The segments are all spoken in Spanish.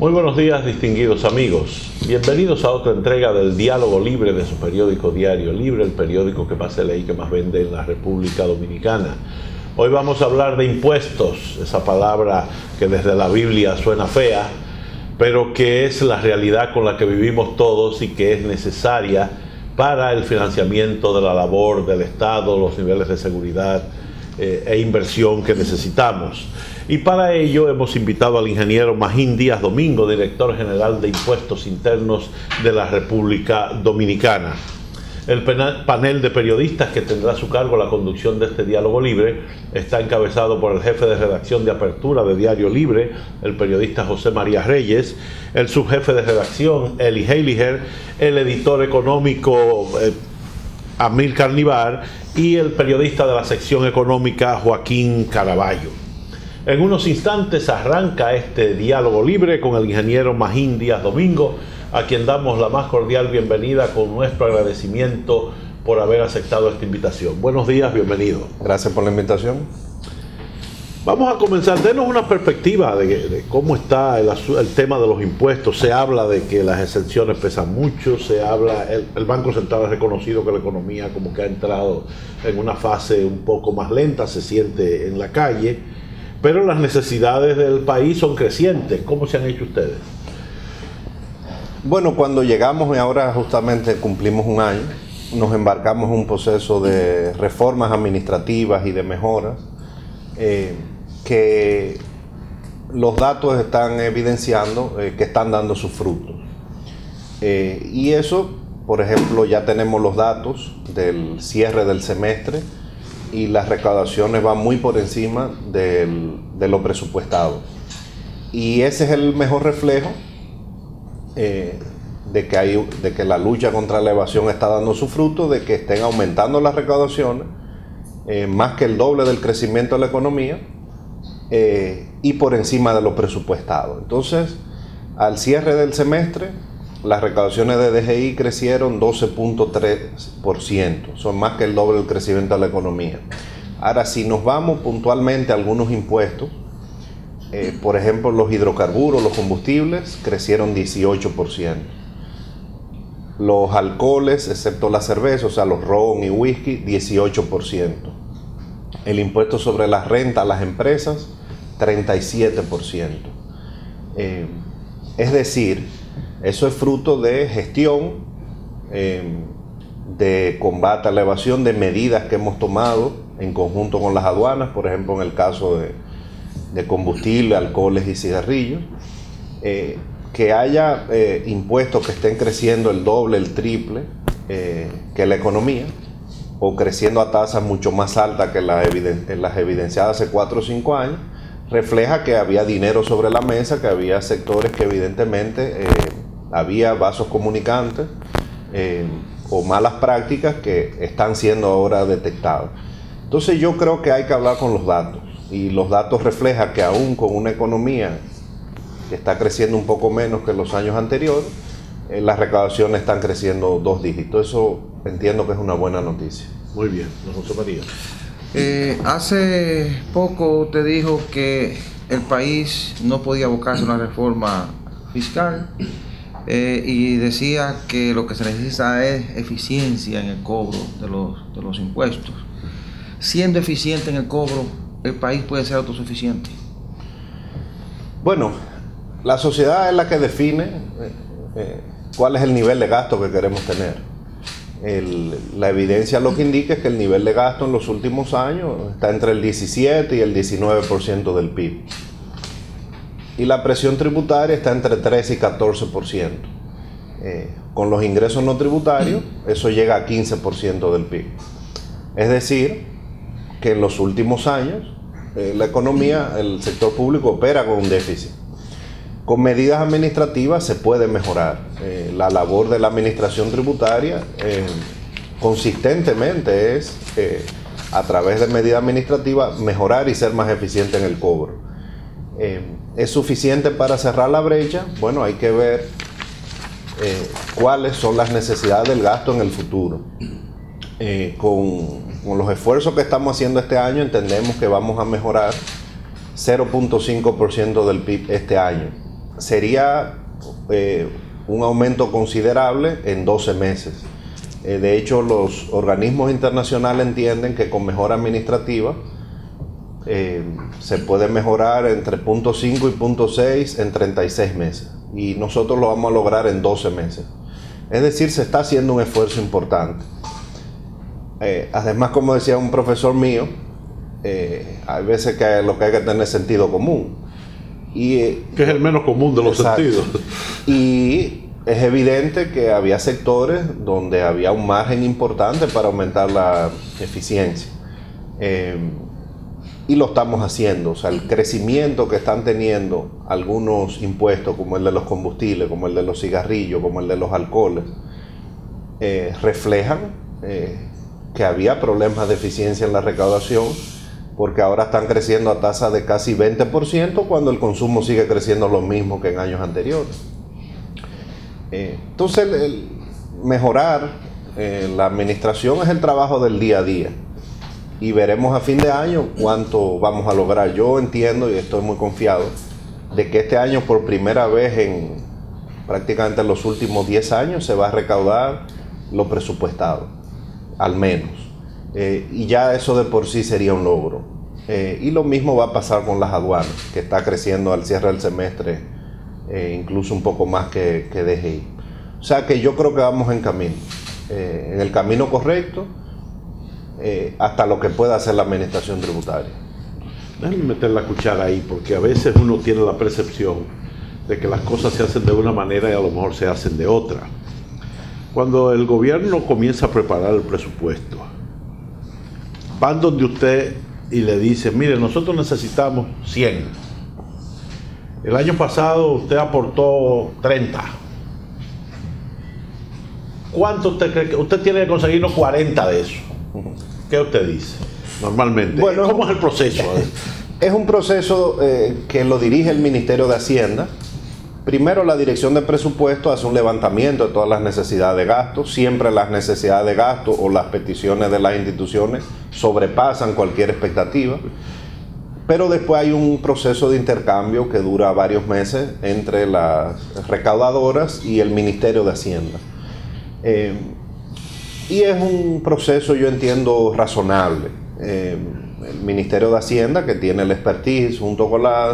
Muy buenos días, distinguidos amigos. Bienvenidos a otra entrega del Diálogo Libre de su periódico Diario Libre, el periódico que más se lee y que más vende en la República Dominicana. Hoy vamos a hablar de impuestos, esa palabra que desde la Biblia suena fea, pero que es la realidad con la que vivimos todos y que es necesaria para el financiamiento de la labor del Estado, los niveles de seguridad e inversión que necesitamos. Y para ello hemos invitado al ingeniero Magín Díaz Domingo, director general de Impuestos Internos de la República Dominicana. El panel de periodistas que tendrá a su cargo la conducción de este diálogo libre está encabezado por el jefe de redacción de apertura de Diario Libre, el periodista José María Reyes, el subjefe de redacción Eli Heiliger, el editor económico Amílcar Nivar y el periodista de la sección económica Joaquín Caraballo. En unos instantes arranca este diálogo libre con el ingeniero Magín Díaz Domingo, a quien damos la más cordial bienvenida con nuestro agradecimiento por haber aceptado esta invitación. Buenos días, bienvenido. Gracias por la invitación. Vamos a comenzar. Denos una perspectiva de cómo está el tema de los impuestos. Se habla de que las exenciones pesan mucho, el Banco Central ha reconocido que la economía como que ha entrado en una fase un poco más lenta, se siente en la calle, pero las necesidades del país son crecientes. ¿Cómo se han hecho ustedes? Bueno, cuando llegamos y ahora justamente cumplimos un año, nos embarcamos en un proceso de reformas administrativas y de mejoras que los datos están evidenciando que están dando sus frutos. Y eso, por ejemplo, ya tenemos los datos del cierre del semestre y las recaudaciones van muy por encima de lo presupuestado. Y ese es el mejor reflejo de que la lucha contra la evasión está dando su fruto, de que estén aumentando las recaudaciones, más que el doble del crecimiento de la economía, y por encima de lo presupuestado. Entonces, al cierre del semestre, las recaudaciones de DGI crecieron 12.3%, son más que el doble del crecimiento de la economía. Ahora, si nos vamos puntualmente a algunos impuestos, por ejemplo, los hidrocarburos, los combustibles, crecieron 18%. Los alcoholes, excepto la cerveza, o sea, los ron y whisky, 18%. El impuesto sobre la renta a las empresas, 37%. Es decir, eso es fruto de gestión, de combate a la evasión, de medidas que hemos tomado en conjunto con las aduanas, por ejemplo, en el caso de combustible, alcoholes y cigarrillos, que haya impuestos que estén creciendo el doble, el triple que la economía, o creciendo a tasas mucho más altas que las evidenciadas hace 4 o 5 años, refleja que había dinero sobre la mesa, que había sectores que evidentemente había vasos comunicantes o malas prácticas que están siendo ahora detectadas. Entonces yo creo que hay que hablar con los datos. Y los datos reflejan que aún con una economía que está creciendo un poco menos que en los años anteriores, las recaudaciones están creciendo 2 dígitos. Eso entiendo que es una buena noticia. Muy bien, don José María. Hace poco te dijo que el país no podía abocarse a una reforma fiscal y decía que lo que se necesita es eficiencia en el cobro de los impuestos. Siendo eficiente en el cobro, ¿el país puede ser autosuficiente? Bueno, la sociedad es la que define cuál es el nivel de gasto que queremos tener. La evidencia lo que indica es que el nivel de gasto en los últimos años está entre el 17 y el 19% del PIB. Y la presión tributaria está entre 13 y 14%. Con los ingresos no tributarios, eso llega a 15% del PIB. Es decir, que en los últimos años la economía, el sector público opera con un déficit. Con medidas administrativas se puede mejorar. La labor de la administración tributaria consistentemente es, a través de medidas administrativas, mejorar y ser más eficiente en el cobro. ¿Es suficiente para cerrar la brecha? Bueno, hay que ver cuáles son las necesidades del gasto en el futuro. Con los esfuerzos que estamos haciendo este año, entendemos que vamos a mejorar 0.5% del PIB este año. sería un aumento considerable en 12 meses. De hecho, los organismos internacionales entienden que con mejora administrativa se puede mejorar entre 0.5 y 0.6 en 36 meses. Y nosotros lo vamos a lograr en 12 meses. Es decir, se está haciendo un esfuerzo importante. Además, como decía un profesor mío, hay veces que lo que hay que tener sentido común. Que es el menos común de los sentidos. Y es evidente que había sectores donde había un margen importante para aumentar la eficiencia. Y lo estamos haciendo. O sea, el crecimiento que están teniendo algunos impuestos, como el de los combustibles, como el de los cigarrillos, como el de los alcoholes, reflejan que había problemas de eficiencia en la recaudación, porque ahora están creciendo a tasa de casi 20% cuando el consumo sigue creciendo lo mismo que en años anteriores. Entonces, el mejorar la administración es el trabajo del día a día, y veremos a fin de año cuánto vamos a lograr. Yo entiendo y estoy muy confiado de que este año, por primera vez en prácticamente los últimos 10 años, se va a recaudar lo presupuestado, al menos. Y ya eso de por sí sería un logro. Y lo mismo va a pasar con las aduanas, que está creciendo al cierre del semestre incluso un poco más que DGI. O sea que yo creo que vamos en camino, en el camino correcto, hasta lo que pueda hacer la administración tributaria. Déjenme meter la cuchara ahí, porque a veces uno tiene la percepción de que las cosas se hacen de una manera y a lo mejor se hacen de otra. Cuando el gobierno comienza a preparar el presupuesto, van donde usted y le dice: mire, nosotros necesitamos 100. El año pasado usted aportó 30. ¿Cuánto usted cree que usted tiene que conseguirnos 40 de eso? ¿Qué usted dice normalmente? Bueno, ¿cómo es el proceso? Es un proceso que lo dirige el Ministerio de Hacienda. Primero, la Dirección de Presupuesto hace un levantamiento de todas las necesidades de gasto. Siempre las necesidades de gasto o las peticiones de las instituciones sobrepasan cualquier expectativa. Pero después hay un proceso de intercambio que dura varios meses entre las recaudadoras y el Ministerio de Hacienda. Y es un proceso, yo entiendo, razonable. El Ministerio de Hacienda, que tiene el expertise junto con la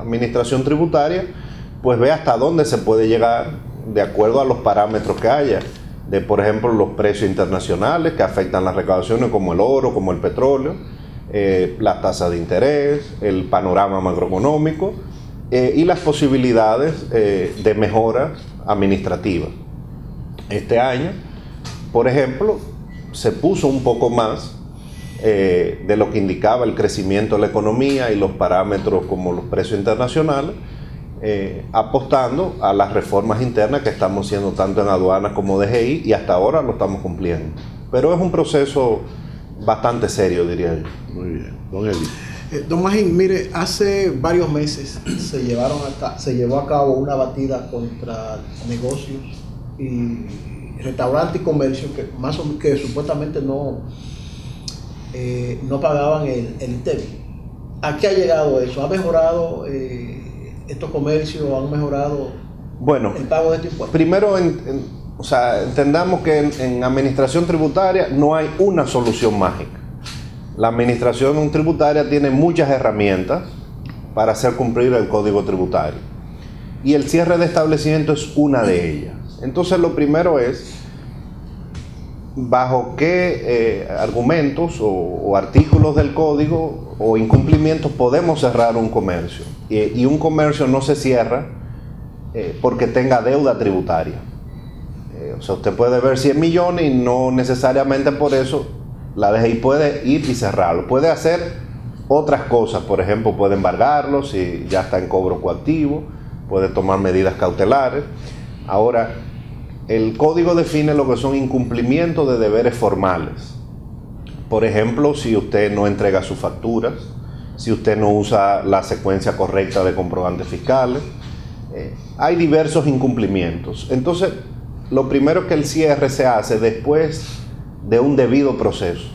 Administración Tributaria, pues ve hasta dónde se puede llegar de acuerdo a los parámetros que haya, de por ejemplo los precios internacionales que afectan las recaudaciones, como el oro, como el petróleo, las tasas de interés, el panorama macroeconómico y las posibilidades de mejora administrativa. Este año, por ejemplo, se puso un poco más de lo que indicaba el crecimiento de la economía y los parámetros como los precios internacionales, apostando a las reformas internas que estamos haciendo tanto en aduanas como DGI, y hasta ahora lo estamos cumpliendo. Pero es un proceso bastante serio, diría yo. Muy bien. Don Eli. Don Magín, mire, hace varios meses se llevó a cabo una batida contra negocios y restaurantes y comercios que supuestamente no pagaban el ITEVI. ¿A qué ha llegado eso? ¿Ha mejorado estos comercios? ¿Han mejorado el pago de este impuesto? Primero, entendamos que en administración tributaria no hay una solución mágica. La administración tributaria tiene muchas herramientas para hacer cumplir el código tributario, y el cierre de establecimiento es una de ellas. Entonces, lo primero es bajo qué argumentos o artículos del código o incumplimientos podemos cerrar un comercio. Y un comercio no se cierra porque tenga deuda tributaria. Usted puede ver 100 millones y no necesariamente por eso la DGI puede ir y cerrarlo. Puede hacer otras cosas, por ejemplo, puede embargarlo si ya está en cobro coactivo, puede tomar medidas cautelares. Ahora, el código define lo que son incumplimientos de deberes formales. Por ejemplo, si usted no entrega sus facturas, si usted no usa la secuencia correcta de comprobantes fiscales, hay diversos incumplimientos. Entonces, lo primero es que el cierre se hace después de un debido proceso.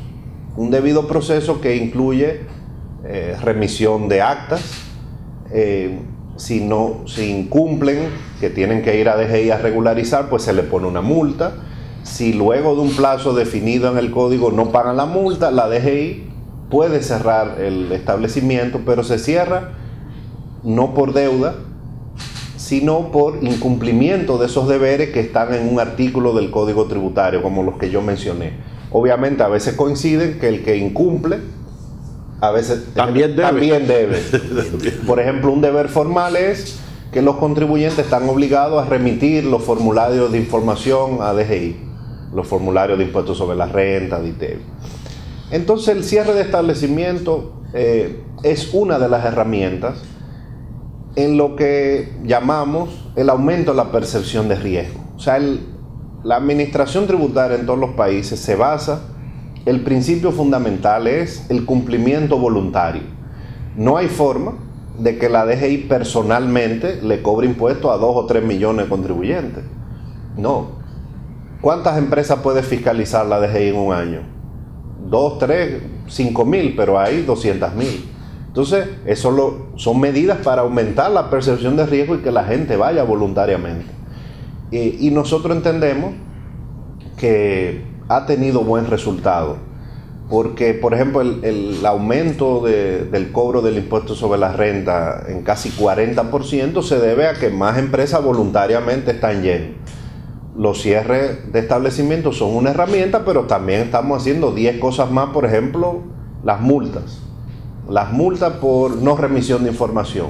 Un debido proceso que incluye remisión de actas, si incumplen, que tienen que ir a DGI a regularizar, pues se le pone una multa. Si luego de un plazo definido en el código no pagan la multa, la DGI puede cerrar el establecimiento, pero se cierra no por deuda, sino por incumplimiento de esos deberes que están en un artículo del Código Tributario, como los que yo mencioné. Obviamente a veces coinciden que el que incumple a veces también debe. Por ejemplo, un deber formal es que los contribuyentes están obligados a remitir los formularios de información a DGI, los formularios de impuestos sobre la renta, de ITEVI. Entonces el cierre de establecimiento es una de las herramientas en lo que llamamos el aumento de la percepción de riesgo. O sea, la administración tributaria en todos los países se basa, el principio fundamental es el cumplimiento voluntario. No hay forma de que la DGI personalmente le cobre impuestos a 2 o 3 millones de contribuyentes. No. ¿Cuántas empresas puede fiscalizar la DGI en un año? 2, 3, 5.000, pero hay 200.000. Entonces, eso son medidas para aumentar la percepción de riesgo y que la gente vaya voluntariamente. Y nosotros entendemos que ha tenido buen resultado, porque, por ejemplo, el aumento del cobro del impuesto sobre la renta en casi 40% se debe a que más empresas voluntariamente están yendo. Los cierres de establecimientos son una herramienta, pero también estamos haciendo 10 cosas más, por ejemplo, las multas. Las multas por no remisión de información.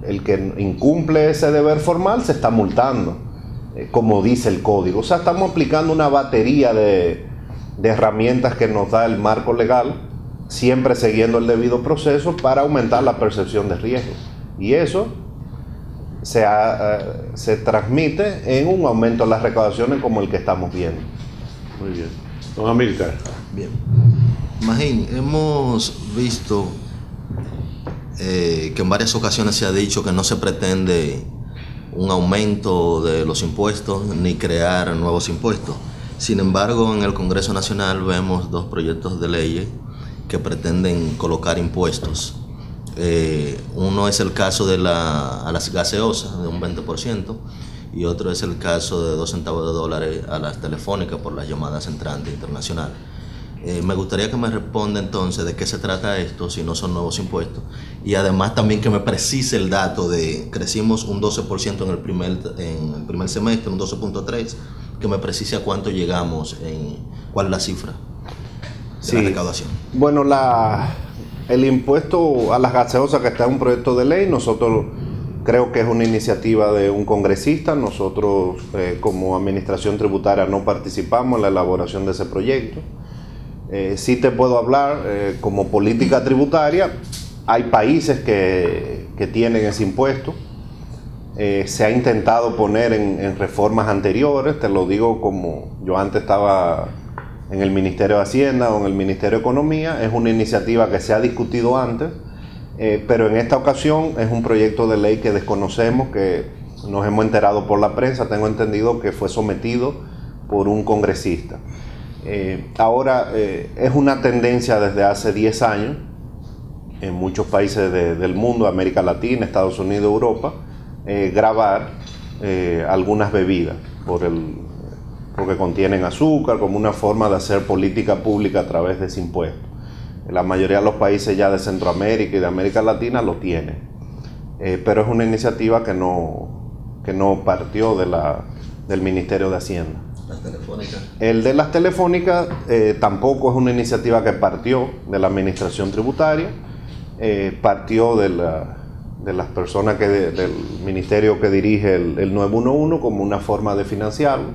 El que incumple ese deber formal se está multando, como dice el código. O sea, estamos aplicando una batería de herramientas que nos da el marco legal, siempre siguiendo el debido proceso para aumentar la percepción de riesgo. Y eso se transmite en un aumento de las recaudaciones como el que estamos viendo. Muy bien. Don Amílcar. Bien. Magín, hemos visto que en varias ocasiones se ha dicho que no se pretende un aumento de los impuestos ni crear nuevos impuestos. Sin embargo, en el Congreso Nacional vemos 2 proyectos de ley que pretenden colocar impuestos. Uno es el caso de a las gaseosas de un 20% y otro es el caso de 2 centavos de dólares a las telefónicas por las llamadas entrantes internacionales. Me gustaría que me responda entonces de qué se trata esto, si no son nuevos impuestos, y además también que me precise el dato de crecimos un 12% en el primer semestre, un 12.3%, que me precise a cuánto llegamos, cuál es la cifra de la recaudación. Bueno, el impuesto a las gaseosas que está en un proyecto de ley, nosotros creo que es una iniciativa de un congresista. Nosotros como administración tributaria no participamos en la elaboración de ese proyecto. Sí te puedo hablar como política tributaria. Hay países que tienen ese impuesto. Se ha intentado poner en reformas anteriores. Te lo digo como yo antes estaba en el Ministerio de Hacienda o en el Ministerio de Economía. Es una iniciativa que se ha discutido antes, pero en esta ocasión es un proyecto de ley que desconocemos, que nos hemos enterado por la prensa. Tengo entendido que fue sometido por un congresista. Ahora es una tendencia desde hace 10 años en muchos países del mundo, América Latina, Estados Unidos, Europa, gravar algunas bebidas porque contienen azúcar, como una forma de hacer política pública a través de ese impuesto. La mayoría de los países ya de Centroamérica y de América Latina lo tienen, pero es una iniciativa que no partió del Ministerio de Hacienda. Las telefónicas. El de las telefónicas tampoco es una iniciativa que partió de la administración tributaria, partió de las personas del ministerio que dirige el 911 como una forma de financiarlo,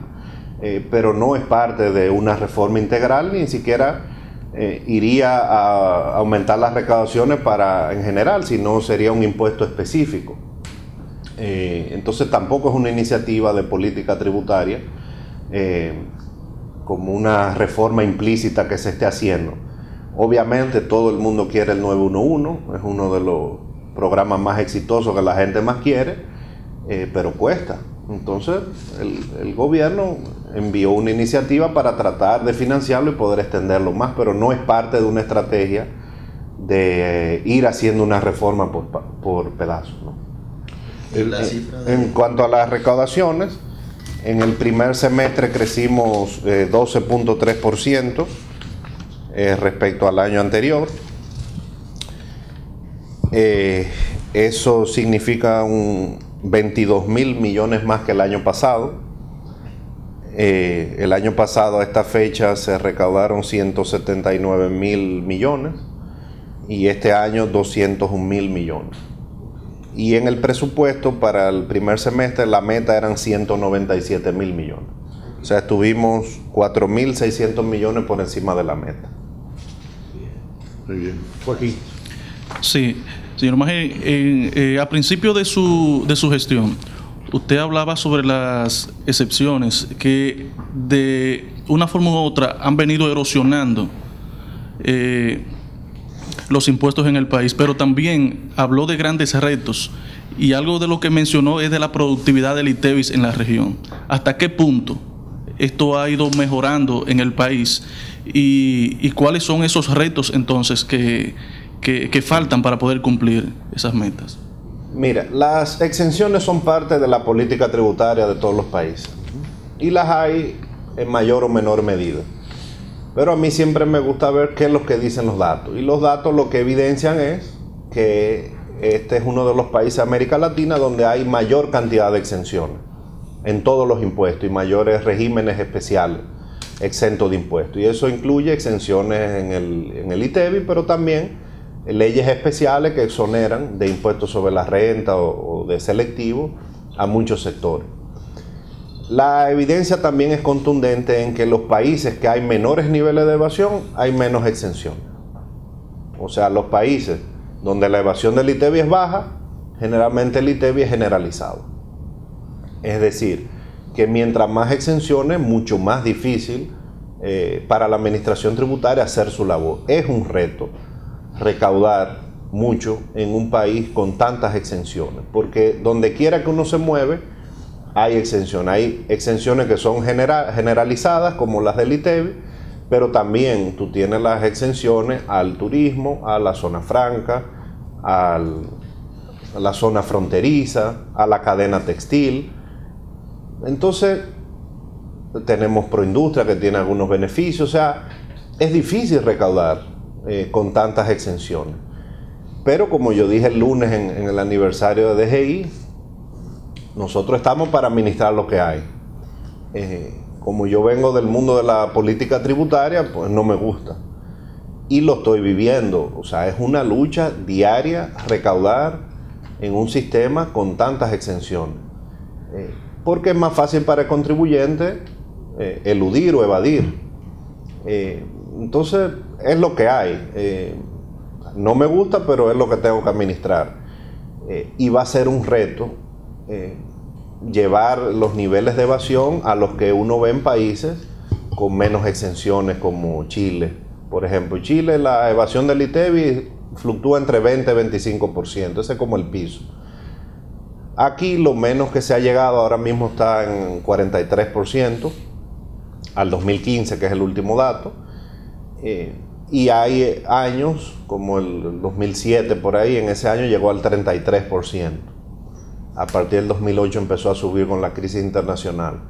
pero no es parte de una reforma integral, ni siquiera iría a aumentar las recaudaciones en general, sino sería un impuesto específico. Entonces tampoco es una iniciativa de política tributaria, como una reforma implícita que se esté haciendo. Obviamente todo el mundo quiere el 911, es uno de los programas más exitosos que la gente más quiere, pero cuesta. Entonces el gobierno envió una iniciativa para tratar de financiarlo y poder extenderlo más, pero no es parte de una estrategia de ir haciendo una reforma por por pedazo, ¿no? En cuanto a las recaudaciones, en el primer semestre crecimos 12.3% respecto al año anterior. Eso significa 22.000 millones más que el año pasado. El año pasado a esta fecha se recaudaron 179.000 millones y este año 201.000 millones. Y en el presupuesto para el primer semestre la meta eran 197.000 millones. O sea, estuvimos 4.600 millones por encima de la meta. Muy bien. Joaquín. Sí, señor Magé, a principio de su gestión, usted hablaba sobre las excepciones que de una forma u otra han venido erosionando los impuestos en el país, pero también habló de grandes retos y algo de lo que mencionó es de la productividad del ITEVIS en la región. ¿Hasta qué punto esto ha ido mejorando en el país y cuáles son esos retos entonces que faltan para poder cumplir esas metas? Mira, las exenciones son parte de la política tributaria de todos los países y las hay en mayor o menor medida. Pero a mí siempre me gusta ver qué es lo que dicen los datos. Y los datos lo que evidencian es que este es uno de los países de América Latina donde hay mayor cantidad de exenciones en todos los impuestos y mayores regímenes especiales exentos de impuestos. Y eso incluye exenciones en el ITEVI, pero también leyes especiales que exoneran de impuestos sobre la renta o de selectivo a muchos sectores. La evidencia también es contundente en que los países que hay menores niveles de evasión hay menos exenciones. O sea, los países donde la evasión del ITEVI es baja, generalmente el ITEVI es generalizado. Es decir, que mientras más exenciones, mucho más difícil para la administración tributaria hacer su labor. Es un reto recaudar mucho en un país con tantas exenciones, porque donde quiera que uno se mueve, hay exenciones. Hay exenciones que son generalizadas, como las del ITEVI, pero también tú tienes las exenciones al turismo, a la zona franca, a la zona fronteriza, a la cadena textil. Entonces, tenemos Proindustria que tiene algunos beneficios. O sea, es difícil recaudar con tantas exenciones. Pero como yo dije el lunes en el aniversario de DGI, nosotros estamos para administrar lo que hay. Como yo vengo del mundo de la política tributaria, pues no me gusta. Y lo estoy viviendo. O sea, es una lucha diaria recaudar en un sistema con tantas exenciones. Porque es más fácil para el contribuyente eludir o evadir. Entonces, es lo que hay. No me gusta, pero es lo que tengo que administrar. Y va a ser un reto llevar los niveles de evasión a los que uno ve en países con menos exenciones como Chile. Por ejemplo, en Chile la evasión del ITEVI fluctúa entre 20 y 25%, ese es como el piso. Aquí lo menos que se ha llegado ahora mismo está en 43%, al 2015, que es el último dato. Y hay años, como el 2007 por ahí, en ese año llegó al 33%. A partir del 2008 empezó a subir con la crisis internacional.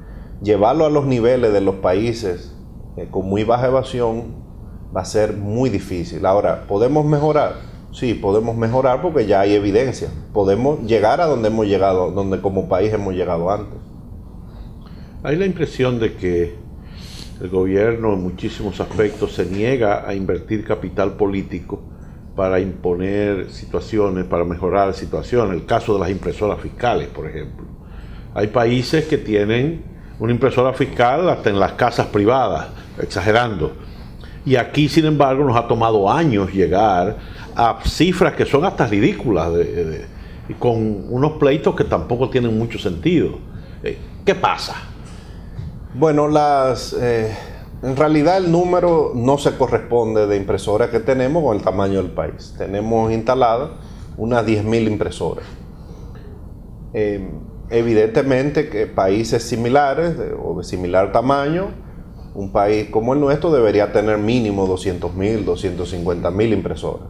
Llevarlo a los niveles de los países con muy baja evasión va a ser muy difícil. Ahora, ¿podemos mejorar? Sí, podemos mejorar porque ya hay evidencia. Podemos llegar a donde hemos llegado, donde como país hemos llegado antes. Hay la impresión de que el gobierno en muchísimos aspectos se niega a invertir capital político para imponer situaciones, para mejorar situaciones. El caso de las impresoras fiscales, por ejemplo. Hay países que tienen una impresora fiscal hasta en las casas privadas, exagerando. Y aquí, sin embargo, nos ha tomado años llegar a cifras que son hasta ridículas, y con unos pleitos que tampoco tienen mucho sentido. ¿Qué pasa? Bueno, en realidad el número no se corresponde de impresoras que tenemos con el tamaño del país. Tenemos instaladas unas 10.000 impresoras. Evidentemente que países similares o de similar tamaño, un país como el nuestro debería tener mínimo 200.000, 250.000 impresoras.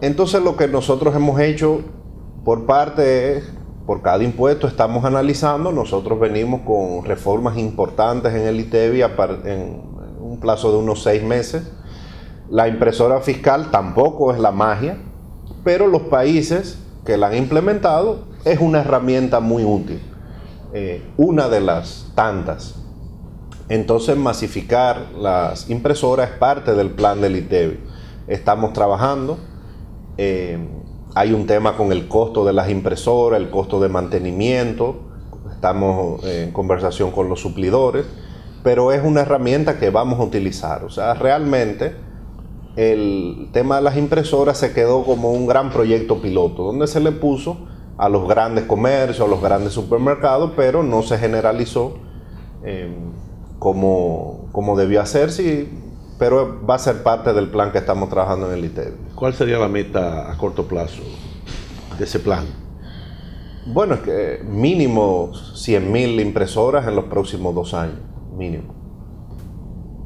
Entonces lo que nosotros hemos hecho por parte es, por cada impuesto estamos analizando, nosotros venimos con reformas importantes en el ITEVI en un plazo de unos 6 meses. La impresora fiscal tampoco es la magia, pero los países que la han implementado es una herramienta muy útil, una de las tantas. Entonces masificar las impresoras es parte del plan del ITEVI. Estamos trabajando, hay un tema con el costo de las impresoras, el costo de mantenimiento, estamos en conversación con los suplidores, pero es una herramienta que vamos a utilizar. O sea, realmente el tema de las impresoras se quedó como un gran proyecto piloto, donde se le puso a los grandes comercios, a los grandes supermercados, pero no se generalizó como debió hacerse, pero va a ser parte del plan que estamos trabajando en el ITEVI. ¿Cuál sería la meta a corto plazo de ese plan? Bueno, es que mínimo 100.000 impresoras en los próximos 2 años, mínimo.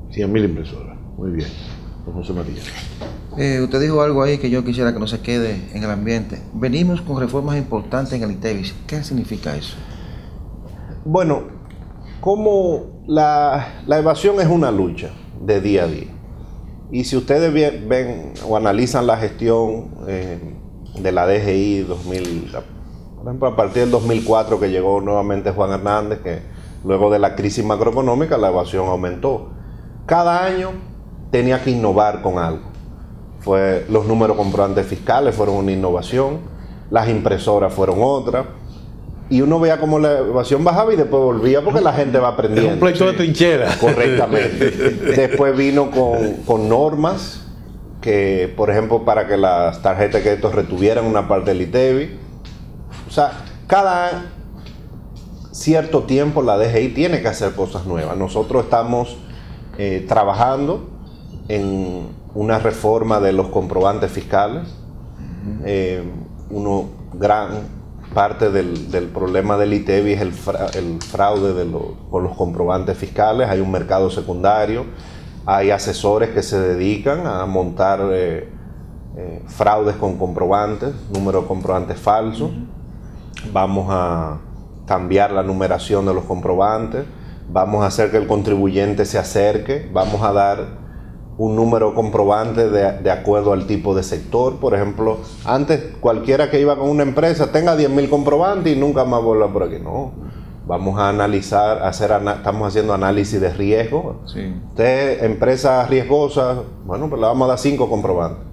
100.000 impresoras, muy bien. Don José María. Usted dijo algo ahí que yo quisiera que no se quede en el ambiente. Venimos con reformas importantes en el ITEVI. ¿Qué significa eso? Bueno, como la evasión es una lucha de día a día. Y si ustedes ven o analizan la gestión de la DGI 2000, por ejemplo, a partir del 2004 que llegó nuevamente Juan Hernández, que luego de la crisis macroeconómica la evasión aumentó. Cada año tenía que innovar con algo. Los números comprobantes fiscales fueron una innovación, las impresoras fueron otra, y uno veía cómo la evasión bajaba y después volvía porque la gente va aprendiendo. Es un pleito de trinchera. Correctamente. Después vino con normas que, por ejemplo, para que las tarjetas de crédito retuvieran una parte del ITEVI. O sea, cada cierto tiempo la DGI tiene que hacer cosas nuevas. Nosotros estamos trabajando en una reforma de los comprobantes fiscales. Gran parte del problema del ITEVI es el fraude con los comprobantes fiscales. Hay un mercado secundario, hay asesores que se dedican a montar fraudes con comprobantes, número de comprobantes falsos. Vamos a cambiar la numeración de los comprobantes, vamos a hacer que el contribuyente se acerque, vamos a dar un número comprobante de acuerdo al tipo de sector. Por ejemplo, antes cualquiera que iba con una empresa tenga 10.000 comprobantes y nunca más vuelva por aquí. No, vamos a analizar, estamos haciendo análisis de riesgo. Sí. Usted, empresa riesgosa, bueno, pues le vamos a dar 5 comprobantes.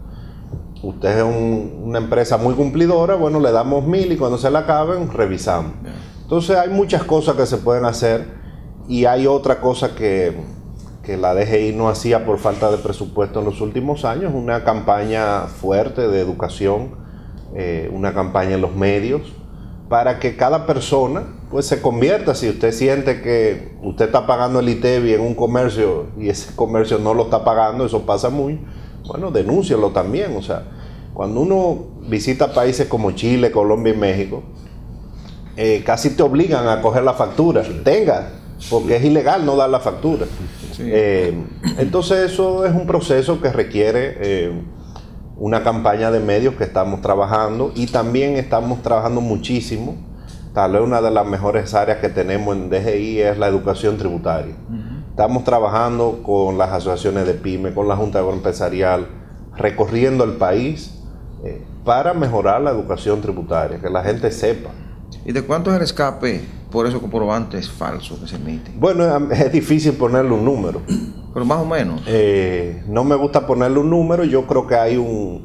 Usted es una empresa muy cumplidora, bueno, le damos 1.000 y cuando se la acaben, revisamos. Entonces hay muchas cosas que se pueden hacer y hay otra cosa que la DGI no hacía por falta de presupuesto en los últimos años, una campaña fuerte de educación, una campaña en los medios, para que cada persona pues se convierta. Si usted siente que usted está pagando el ITEVI en un comercio y ese comercio no lo está pagando, eso pasa muy, bueno, denúncialo también. O sea, cuando uno visita países como Chile, Colombia y México, casi te obligan a coger la factura, porque es ilegal no dar la factura. Sí. Entonces eso es un proceso que requiere una campaña de medios que estamos trabajando, y también estamos trabajando muchísimo. Tal vez una de las mejores áreas que tenemos en DGI es la educación tributaria. Estamos trabajando con las asociaciones de pyme, con la Junta Agroempresarial, recorriendo el país para mejorar la educación tributaria, que la gente sepa. ¿Y de cuánto es el escape por esos comprobantes falsos que se emiten? Bueno, es difícil ponerle un número. Pero más o menos. No me gusta ponerle un número. Yo creo que hay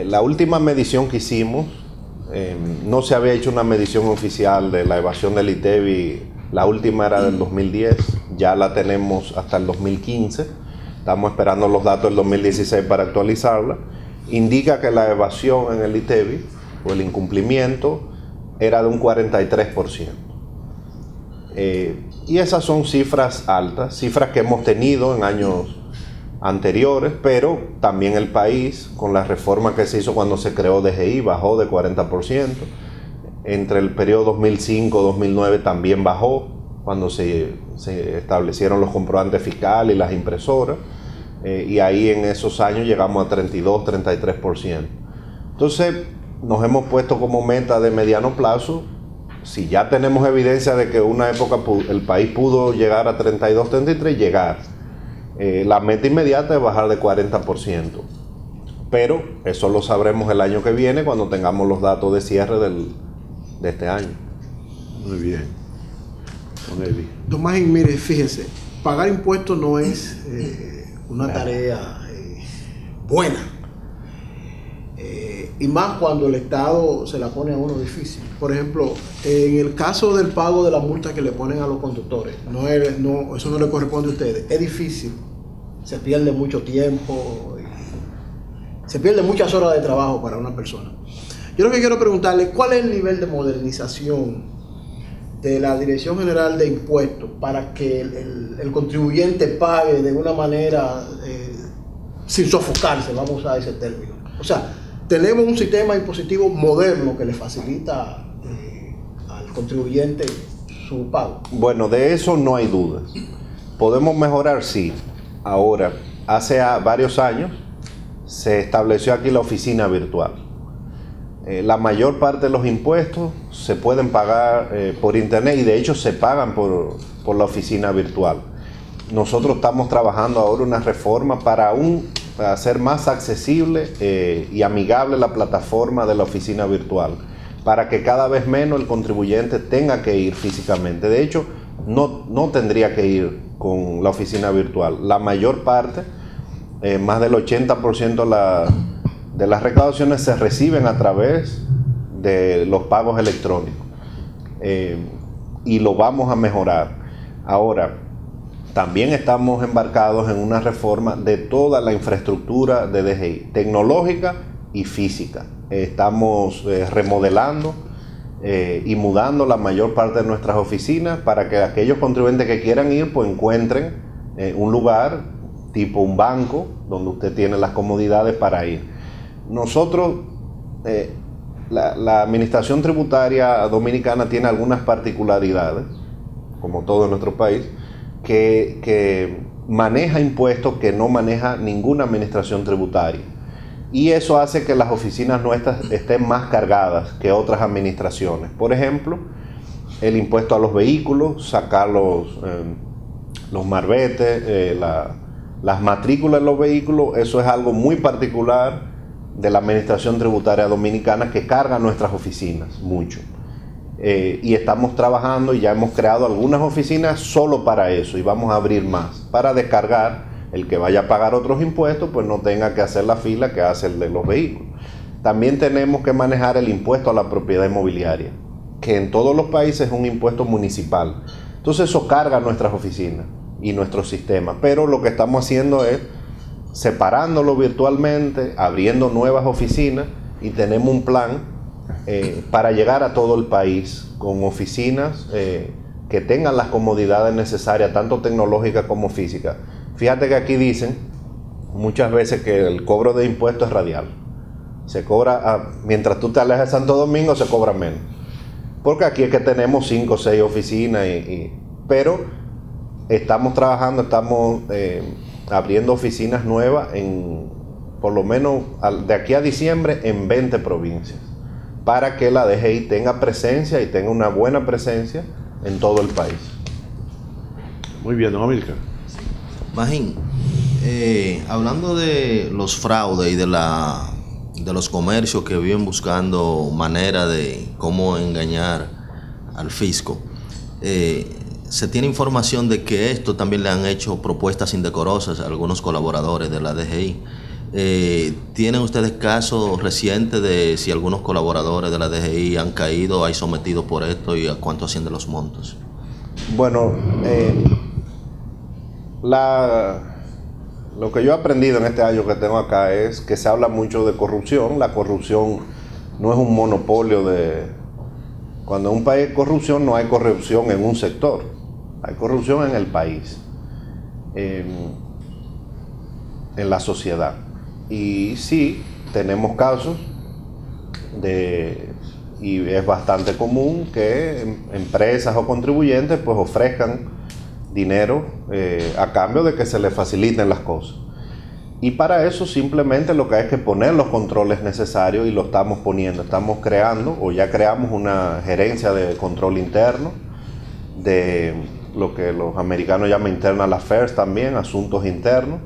la última medición que hicimos, no se había hecho una medición oficial de la evasión del ITEVI. La última era del 2010, ya la tenemos hasta el 2015. Estamos esperando los datos del 2016 para actualizarla. Indica que la evasión en el ITEVI, o el incumplimiento, era de un 43%. Y esas son cifras altas, cifras que hemos tenido en años anteriores, pero también el país, con la reforma que se hizo cuando se creó DGI, bajó de 40%. Entre el periodo 2005-2009 también bajó, cuando se establecieron los comprobantes fiscales y las impresoras. y ahí en esos años llegamos a 32, 33%. Entonces nos hemos puesto como meta de mediano plazo, si ya tenemos evidencia de que una época el país pudo llegar a 32, 33, llegar. La meta inmediata es bajar de 40%, pero eso lo sabremos el año que viene cuando tengamos los datos de cierre de este año. Muy bien. Don Magín, mire, fíjese, pagar impuestos no es una tarea buena. Y más cuando el Estado se la pone a uno difícil. Por ejemplo, en el caso del pago de la multa que le ponen a los conductores, eso no le corresponde a ustedes, es difícil, se pierde mucho tiempo, se pierde muchas horas de trabajo para una persona. Yo lo que quiero preguntarle, ¿cuál es el nivel de modernización de la Dirección General de Impuestos para que el contribuyente pague de una manera sin sofocarse, vamos a usar ese término? O sea, tenemos un sistema impositivo moderno que le facilita al contribuyente su pago. Bueno, de eso no hay dudas. ¿Podemos mejorar? Sí. Ahora, hace varios años se estableció aquí la oficina virtual. La mayor parte de los impuestos se pueden pagar por internet y de hecho se pagan por la oficina virtual. Nosotros estamos trabajando ahora una reforma para hacer más accesible y amigable la plataforma de la oficina virtual, para que cada vez menos el contribuyente tenga que ir físicamente. De hecho, no tendría que ir con la oficina virtual. La mayor parte, más del 80% de las recaudaciones se reciben a través de los pagos electrónicos y lo vamos a mejorar. Ahora, también estamos embarcados en una reforma de toda la infraestructura de DGI, tecnológica y física. Estamos remodelando y mudando la mayor parte de nuestras oficinas para que aquellos contribuyentes que quieran ir pues encuentren un lugar tipo un banco donde usted tiene las comodidades para ir. Nosotros, la administración tributaria dominicana tiene algunas particularidades, como todo en nuestro país, que maneja impuestos que no maneja ninguna administración tributaria. Y eso hace que las oficinas nuestras estén más cargadas que otras administraciones. Por ejemplo, el impuesto a los vehículos, sacar los marbetes, las matrículas de los vehículos, eso es algo muy particular de la administración tributaria dominicana que carga nuestras oficinas mucho. Y estamos trabajando y ya hemos creado algunas oficinas solo para eso y vamos a abrir más para descargar el que vaya a pagar otros impuestos pues no tenga que hacer la fila que hace el de los vehículos. También tenemos que manejar el impuesto a la propiedad inmobiliaria, que en todos los países es un impuesto municipal. Entonces eso carga nuestras oficinas y nuestros sistemas, pero lo que estamos haciendo es separándolo virtualmente, abriendo nuevas oficinas y tenemos un plan para llegar a todo el país con oficinas que tengan las comodidades necesarias, tanto tecnológicas como físicas. Fíjate que aquí dicen muchas veces que el cobro de impuestos es radial. Se cobra, mientras tú te alejas de Santo Domingo, se cobra menos. Porque aquí es que tenemos 5 o 6 oficinas, pero estamos trabajando, estamos abriendo oficinas nuevas por lo menos de aquí a diciembre en 20 provincias. Para que la DGI tenga presencia y tenga una buena presencia en todo el país. Muy bien, don Amílcar. Magín, hablando de los fraudes y de los comercios que viven buscando manera de cómo engañar al fisco, se tiene información de que esto también le han hecho propuestas indecorosas a algunos colaboradores de la DGI. ¿Tienen ustedes casos recientes de si algunos colaboradores de la DGI han caído, hay sometido por esto y a cuánto ascienden los montos? Bueno, lo que yo he aprendido en este año que tengo acá es que se habla mucho de corrupción. La corrupción no es un monopolio Cuando en un país hay corrupción, no hay corrupción en un sector, hay corrupción en el país, en la sociedad. Y sí, tenemos casos y es bastante común que empresas o contribuyentes pues ofrezcan dinero a cambio de que se les faciliten las cosas. Y para eso simplemente lo que hay es que poner los controles necesarios y lo estamos poniendo. Estamos creando o ya creamos una gerencia de control interno, de lo que los americanos llaman internal affairs también, asuntos internos.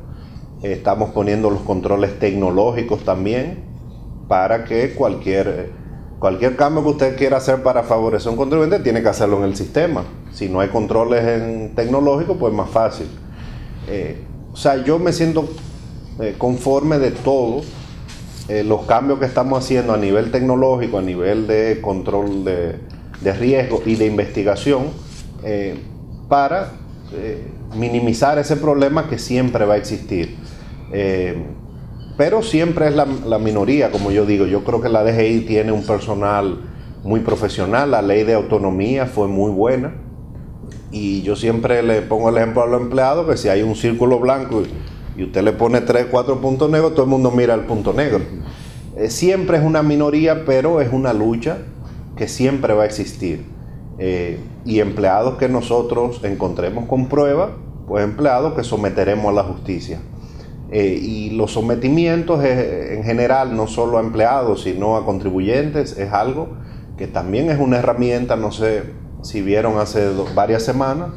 Estamos poniendo los controles tecnológicos también para que cualquier cambio que usted quiera hacer para favorecer a un contribuyente tiene que hacerlo en el sistema. Si no hay controles tecnológicos, pues más fácil. O sea, yo me siento conforme de todos los cambios que estamos haciendo a nivel tecnológico, a nivel de control de riesgo y de investigación para minimizar ese problema que siempre va a existir. Pero siempre es la minoría, como yo digo. Yo creo que la DGI tiene un personal muy profesional, la ley de autonomía fue muy buena y yo siempre le pongo el ejemplo a los empleados que si hay un círculo blanco y usted le pone 3, 4 puntos negros, todo el mundo mira el punto negro. Siempre es una minoría, pero es una lucha que siempre va a existir. Y empleados que nosotros encontremos con prueba, pues empleados que someteremos a la justicia. Y los sometimientos en general, no solo a empleados, sino a contribuyentes, es algo que también es una herramienta. No sé si vieron hace varias semanas,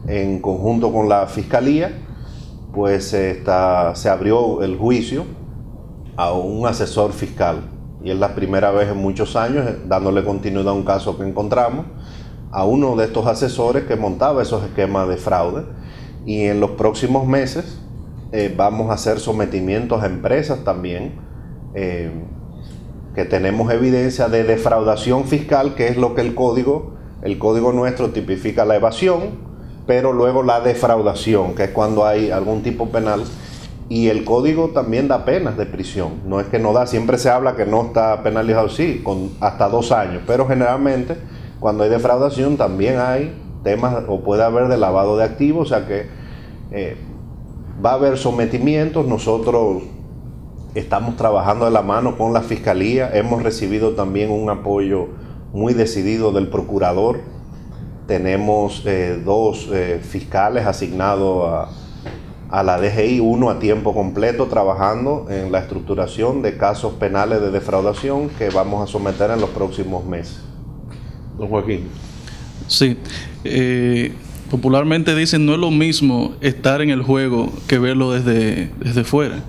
en conjunto con la Fiscalía, pues se abrió el juicio a un asesor fiscal y es la primera vez en muchos años, dándole continuidad a un caso que encontramos, a uno de estos asesores que montaba esos esquemas de fraude. Y en los próximos meses vamos a hacer sometimientos a empresas también que tenemos evidencia de defraudación fiscal, que es lo que el código nuestro tipifica: la evasión, pero luego la defraudación, que es cuando hay algún tipo penal, y el código también da penas de prisión. No es que no da, siempre se habla que no está penalizado, sí, con hasta 2 años, pero generalmente cuando hay defraudación también hay temas, o puede haber de lavado de activos, o sea que va a haber sometimientos. Nosotros estamos trabajando de la mano con la Fiscalía, hemos recibido también un apoyo muy decidido del procurador. Tenemos 2 fiscales asignados a la DGI, uno a tiempo completo trabajando en la estructuración de casos penales de defraudación que vamos a someter en los próximos meses. Don Joaquín. Sí, popularmente dicen no es lo mismo estar en el juego que verlo desde fuera.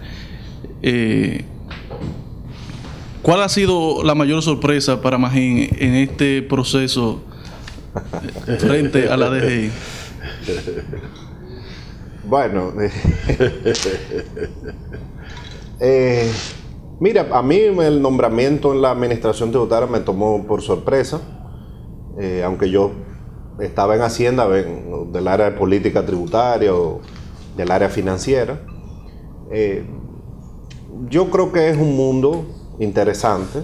¿Cuál ha sido la mayor sorpresa para Magín en este proceso frente a la DGI? Bueno, mira, a mí el nombramiento en la administración tributaria me tomó por sorpresa, aunque yo estaba en Hacienda, del área de política tributaria o del área financiera. Yo creo que es un mundo interesante.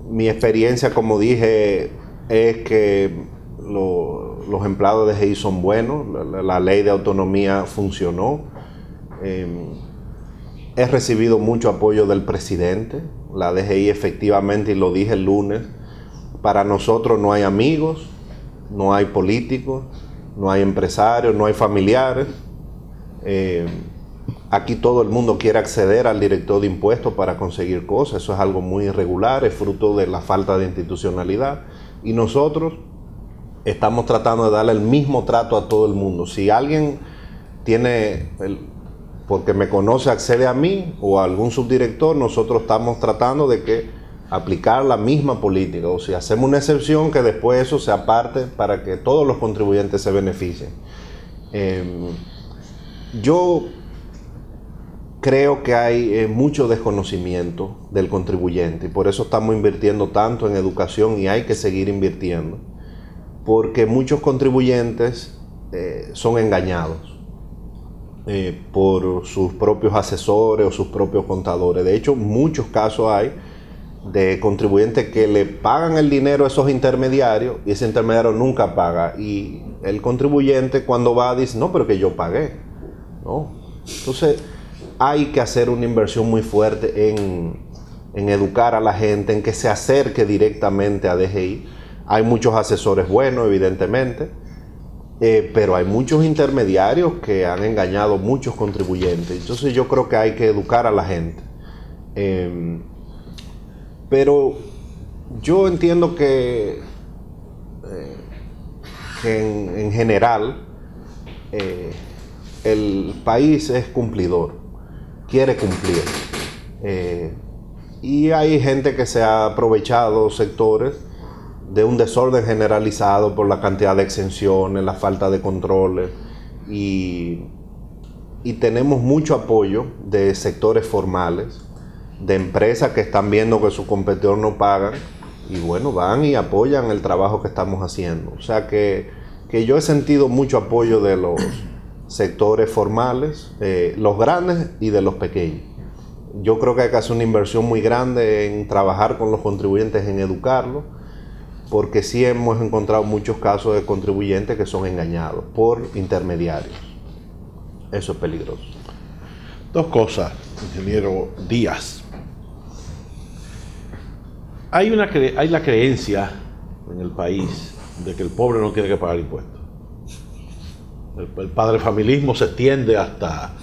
Mi experiencia, como dije, es que los empleados de DGI son buenos, la ley de autonomía funcionó. He recibido mucho apoyo del presidente. La DGI efectivamente, y lo dije el lunes, para nosotros no hay amigos, no hay políticos, no hay empresarios, no hay familiares. Aquí todo el mundo quiere acceder al director de impuestos para conseguir cosas. Eso es algo muy irregular, es fruto de la falta de institucionalidad. Y nosotros estamos tratando de darle el mismo trato a todo el mundo. Si alguien tiene, porque me conoce, accede a mí o a algún subdirector, nosotros estamos tratando de que aplicar la misma política. O si hacemos una excepción, que después eso se aparte para que todos los contribuyentes se beneficien. Yo creo que hay mucho desconocimiento del contribuyente y por eso estamos invirtiendo tanto en educación, y hay que seguir invirtiendo, porque muchos contribuyentes son engañados por sus propios asesores o sus propios contadores. De hecho, muchos casos hay de contribuyentes que le pagan el dinero a esos intermediarios y ese intermediario nunca paga, y el contribuyente cuando va dice: no, pero que yo pagué, ¿no? Entonces hay que hacer una inversión muy fuerte en educar a la gente, en que se acerque directamente a DGI. Hay muchos asesores buenos, evidentemente, pero hay muchos intermediarios que han engañado a muchos contribuyentes. Entonces yo creo que hay que educar a la gente. Pero yo entiendo que en general el país es cumplidor, quiere cumplir. Y hay gente que se ha aprovechado, sectores, de un desorden generalizado por la cantidad de exenciones, la falta de controles, y tenemos mucho apoyo de sectores formales, de empresas que están viendo que su competidor no pagan, y bueno, van y apoyan el trabajo que estamos haciendo. O sea que yo he sentido mucho apoyo de los sectores formales, los grandes y de los pequeños. Yo creo que hay que hacer una inversión muy grande en trabajar con los contribuyentes, en educarlos, porque sí hemos encontrado muchos casos de contribuyentes que son engañados por intermediarios. Eso es peligroso. Dos cosas, ingeniero Díaz. Hay la creencia en el país de que el pobre no tiene que pagar impuestos. El padrefamilismo se extiende hasta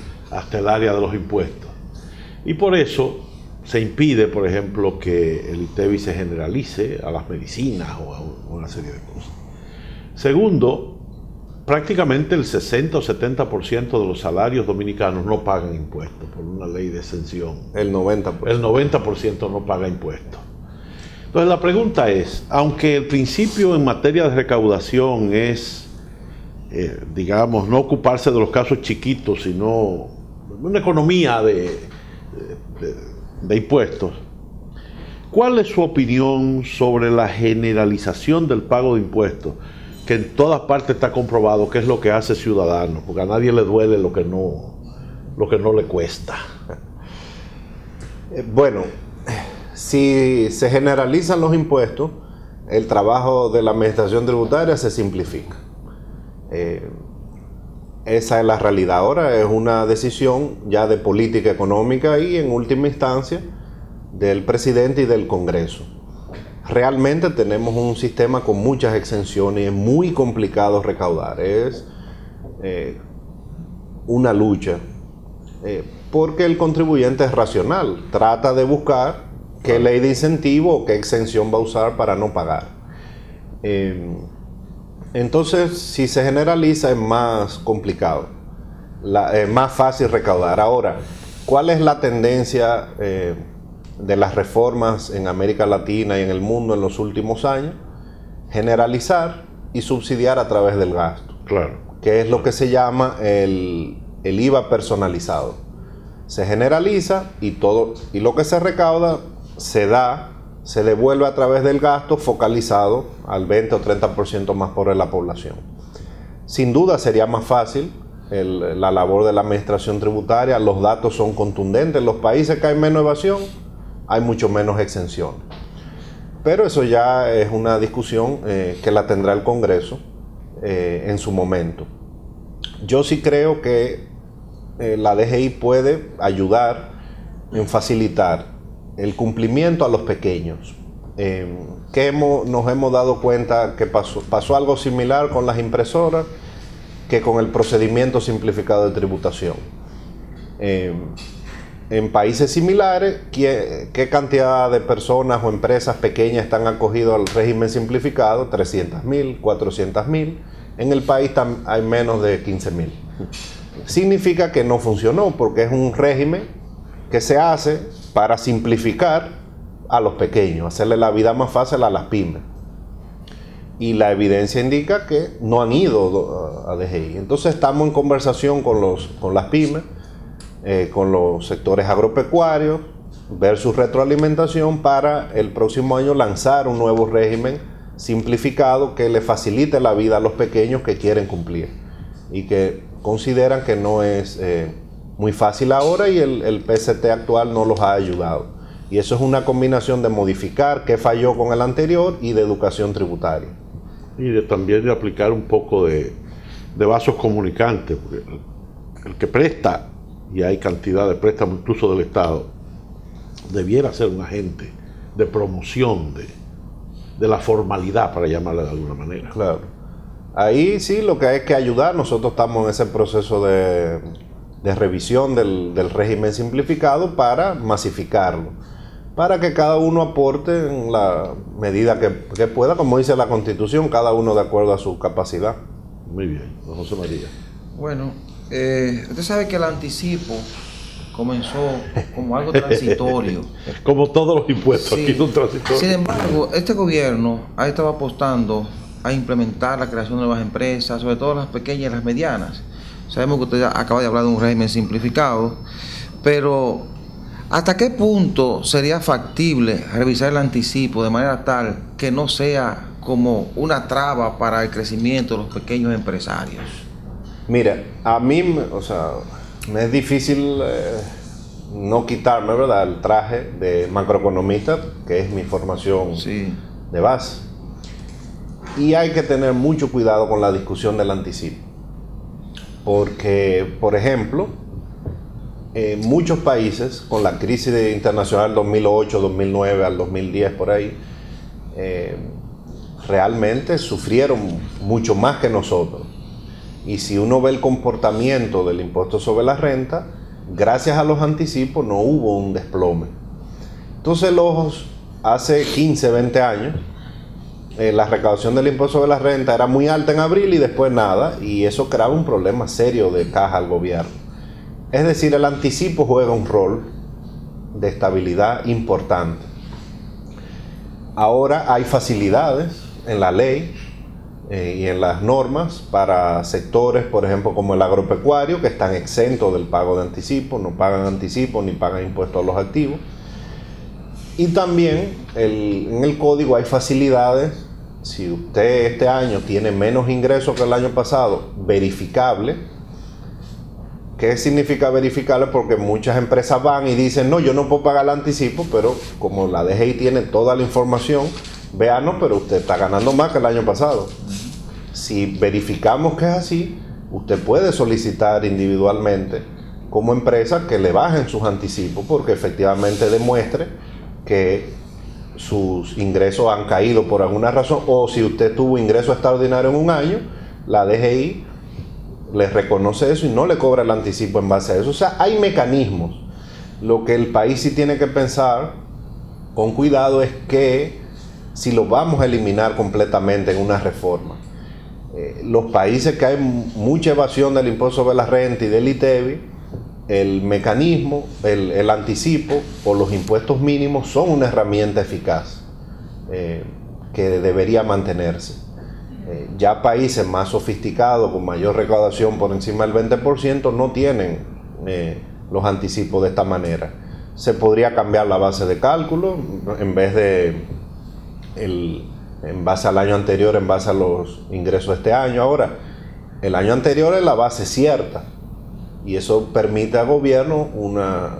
el área de los impuestos. Y por eso se impide, por ejemplo, que el ITEVIS se generalice a las medicinas o a una serie de cosas. Segundo, prácticamente el 60 o 70% de los salarios dominicanos no pagan impuestos por una ley de exención. El 90%. El 90% no paga impuestos. Entonces la pregunta es, aunque el principio en materia de recaudación es, digamos, no ocuparse de los casos chiquitos, sino una economía de impuestos, ¿cuál es su opinión sobre la generalización del pago de impuestos? Que en todas partes está comprobado que es lo que hace ciudadano, porque a nadie le duele lo que no le cuesta. Bueno, si se generalizan los impuestos, el trabajo de la administración tributaria se simplifica. Esa es la realidad. Ahora es una decisión ya de política económica y en última instancia del presidente y del Congreso. Realmente tenemos un sistema con muchas exenciones y es muy complicado recaudar. Es una lucha porque el contribuyente es racional. Trata de buscar qué ley de incentivo o qué exención va a usar para no pagar. Entonces, si se generaliza es más complicado, es más fácil recaudar. Ahora, ¿cuál es la tendencia de las reformas en América Latina y en el mundo en los últimos años? Generalizar y subsidiar a través del gasto. Claro. Que es lo que se llama el IVA personalizado. Se generaliza y lo que se recauda se devuelve a través del gasto focalizado al 20 o 30% más por la población. Sin duda sería más fácil la labor de la administración tributaria. Los datos son contundentes. En los países que hay menos evasión, hay mucho menos exenciones. Pero eso ya es una discusión que la tendrá el Congreso en su momento. Yo sí creo que la DGI puede ayudar en facilitar el cumplimiento a los pequeños. Nos hemos dado cuenta que pasó algo similar con las impresoras que con el procedimiento simplificado de tributación. En países similares, ¿qué cantidad de personas o empresas pequeñas están acogidas al régimen simplificado? 300.000, 400.000. En el país hay menos de 15.000. Significa que no funcionó porque es un régimen que se hace para simplificar a los pequeños, hacerle la vida más fácil a las pymes. Y la evidencia indica que no han ido a DGI. Entonces estamos en conversación con las pymes, con los sectores agropecuarios, ver su retroalimentación para el próximo año lanzar un nuevo régimen simplificado que le facilite la vida a los pequeños que quieren cumplir y que consideran que no es muy fácil ahora y el PCT actual no los ha ayudado. Y eso es una combinación de modificar qué falló con el anterior y de educación tributaria. Y también de aplicar un poco de vasos comunicantes, porque el que presta, y hay cantidad de préstamos incluso del Estado, debiera ser un agente de promoción de la formalidad, para llamarla de alguna manera. Claro. Ahí sí lo que hay que ayudar, nosotros estamos en ese proceso de revisión del régimen simplificado para masificarlo, para que cada uno aporte en la medida que pueda, como dice la Constitución, cada uno de acuerdo a su capacidad. Muy bien, don José María. Bueno, usted sabe que el anticipo comenzó como algo transitorio. Como todos los impuestos, Sí. aquí son transitorios. Sin embargo, este gobierno ha estado apostando a implementar la creación de nuevas empresas, sobre todo las pequeñas y las medianas. Sabemos que usted acaba de hablar de un régimen simplificado, pero ¿hasta qué punto sería factible revisar el anticipo de manera tal que no sea como una traba para el crecimiento de los pequeños empresarios? Mira, a mí, me es difícil no quitarme, ¿verdad?, el traje de macroeconomista, que es mi formación Sí. de base. Y hay que tener mucho cuidado con la discusión del anticipo. Porque, por ejemplo, muchos países, con la crisis internacional 2008, 2009 al 2010 por ahí, realmente sufrieron mucho más que nosotros. Y si uno ve el comportamiento del impuesto sobre la renta, gracias a los anticipos no hubo un desplome. Entonces, hace 15, 20 años, la recaudación del impuesto sobre la renta era muy alta en abril y después nada, y eso creaba un problema serio de caja al gobierno. Es decir, el anticipo juega un rol de estabilidad importante. Ahora hay facilidades en la ley y en las normas para sectores, por ejemplo, como el agropecuario, que están exentos del pago de anticipo, no pagan anticipo ni pagan impuestos a los activos. Y también en el código hay facilidades. Si usted este año tiene menos ingresos que el año pasado, verificable. ¿Qué significa verificable? Porque muchas empresas van y dicen, no, yo no puedo pagar el anticipo, pero como la DGI tiene toda la información, véanos, pero usted está ganando más que el año pasado. Si verificamos que es así, usted puede solicitar individualmente como empresa que le bajen sus anticipos, porque efectivamente demuestre que sus ingresos han caído por alguna razón, o si usted tuvo ingreso extraordinario en un año, la DGI le reconoce eso y no le cobra el anticipo en base a eso. O sea, hay mecanismos. Lo que el país sí tiene que pensar con cuidado es que si lo vamos a eliminar completamente en una reforma, los países que hay mucha evasión del impuesto sobre la renta y del ITEVI, el mecanismo, el anticipo o los impuestos mínimos son una herramienta eficaz que debería mantenerse. Ya países más sofisticados, con mayor recaudación por encima del 20%, no tienen los anticipos de esta manera. Se podría cambiar la base de cálculo, en vez de en base al año anterior, en base a los ingresos de este año. Ahora, el año anterior es la base cierta, y eso permite al gobierno una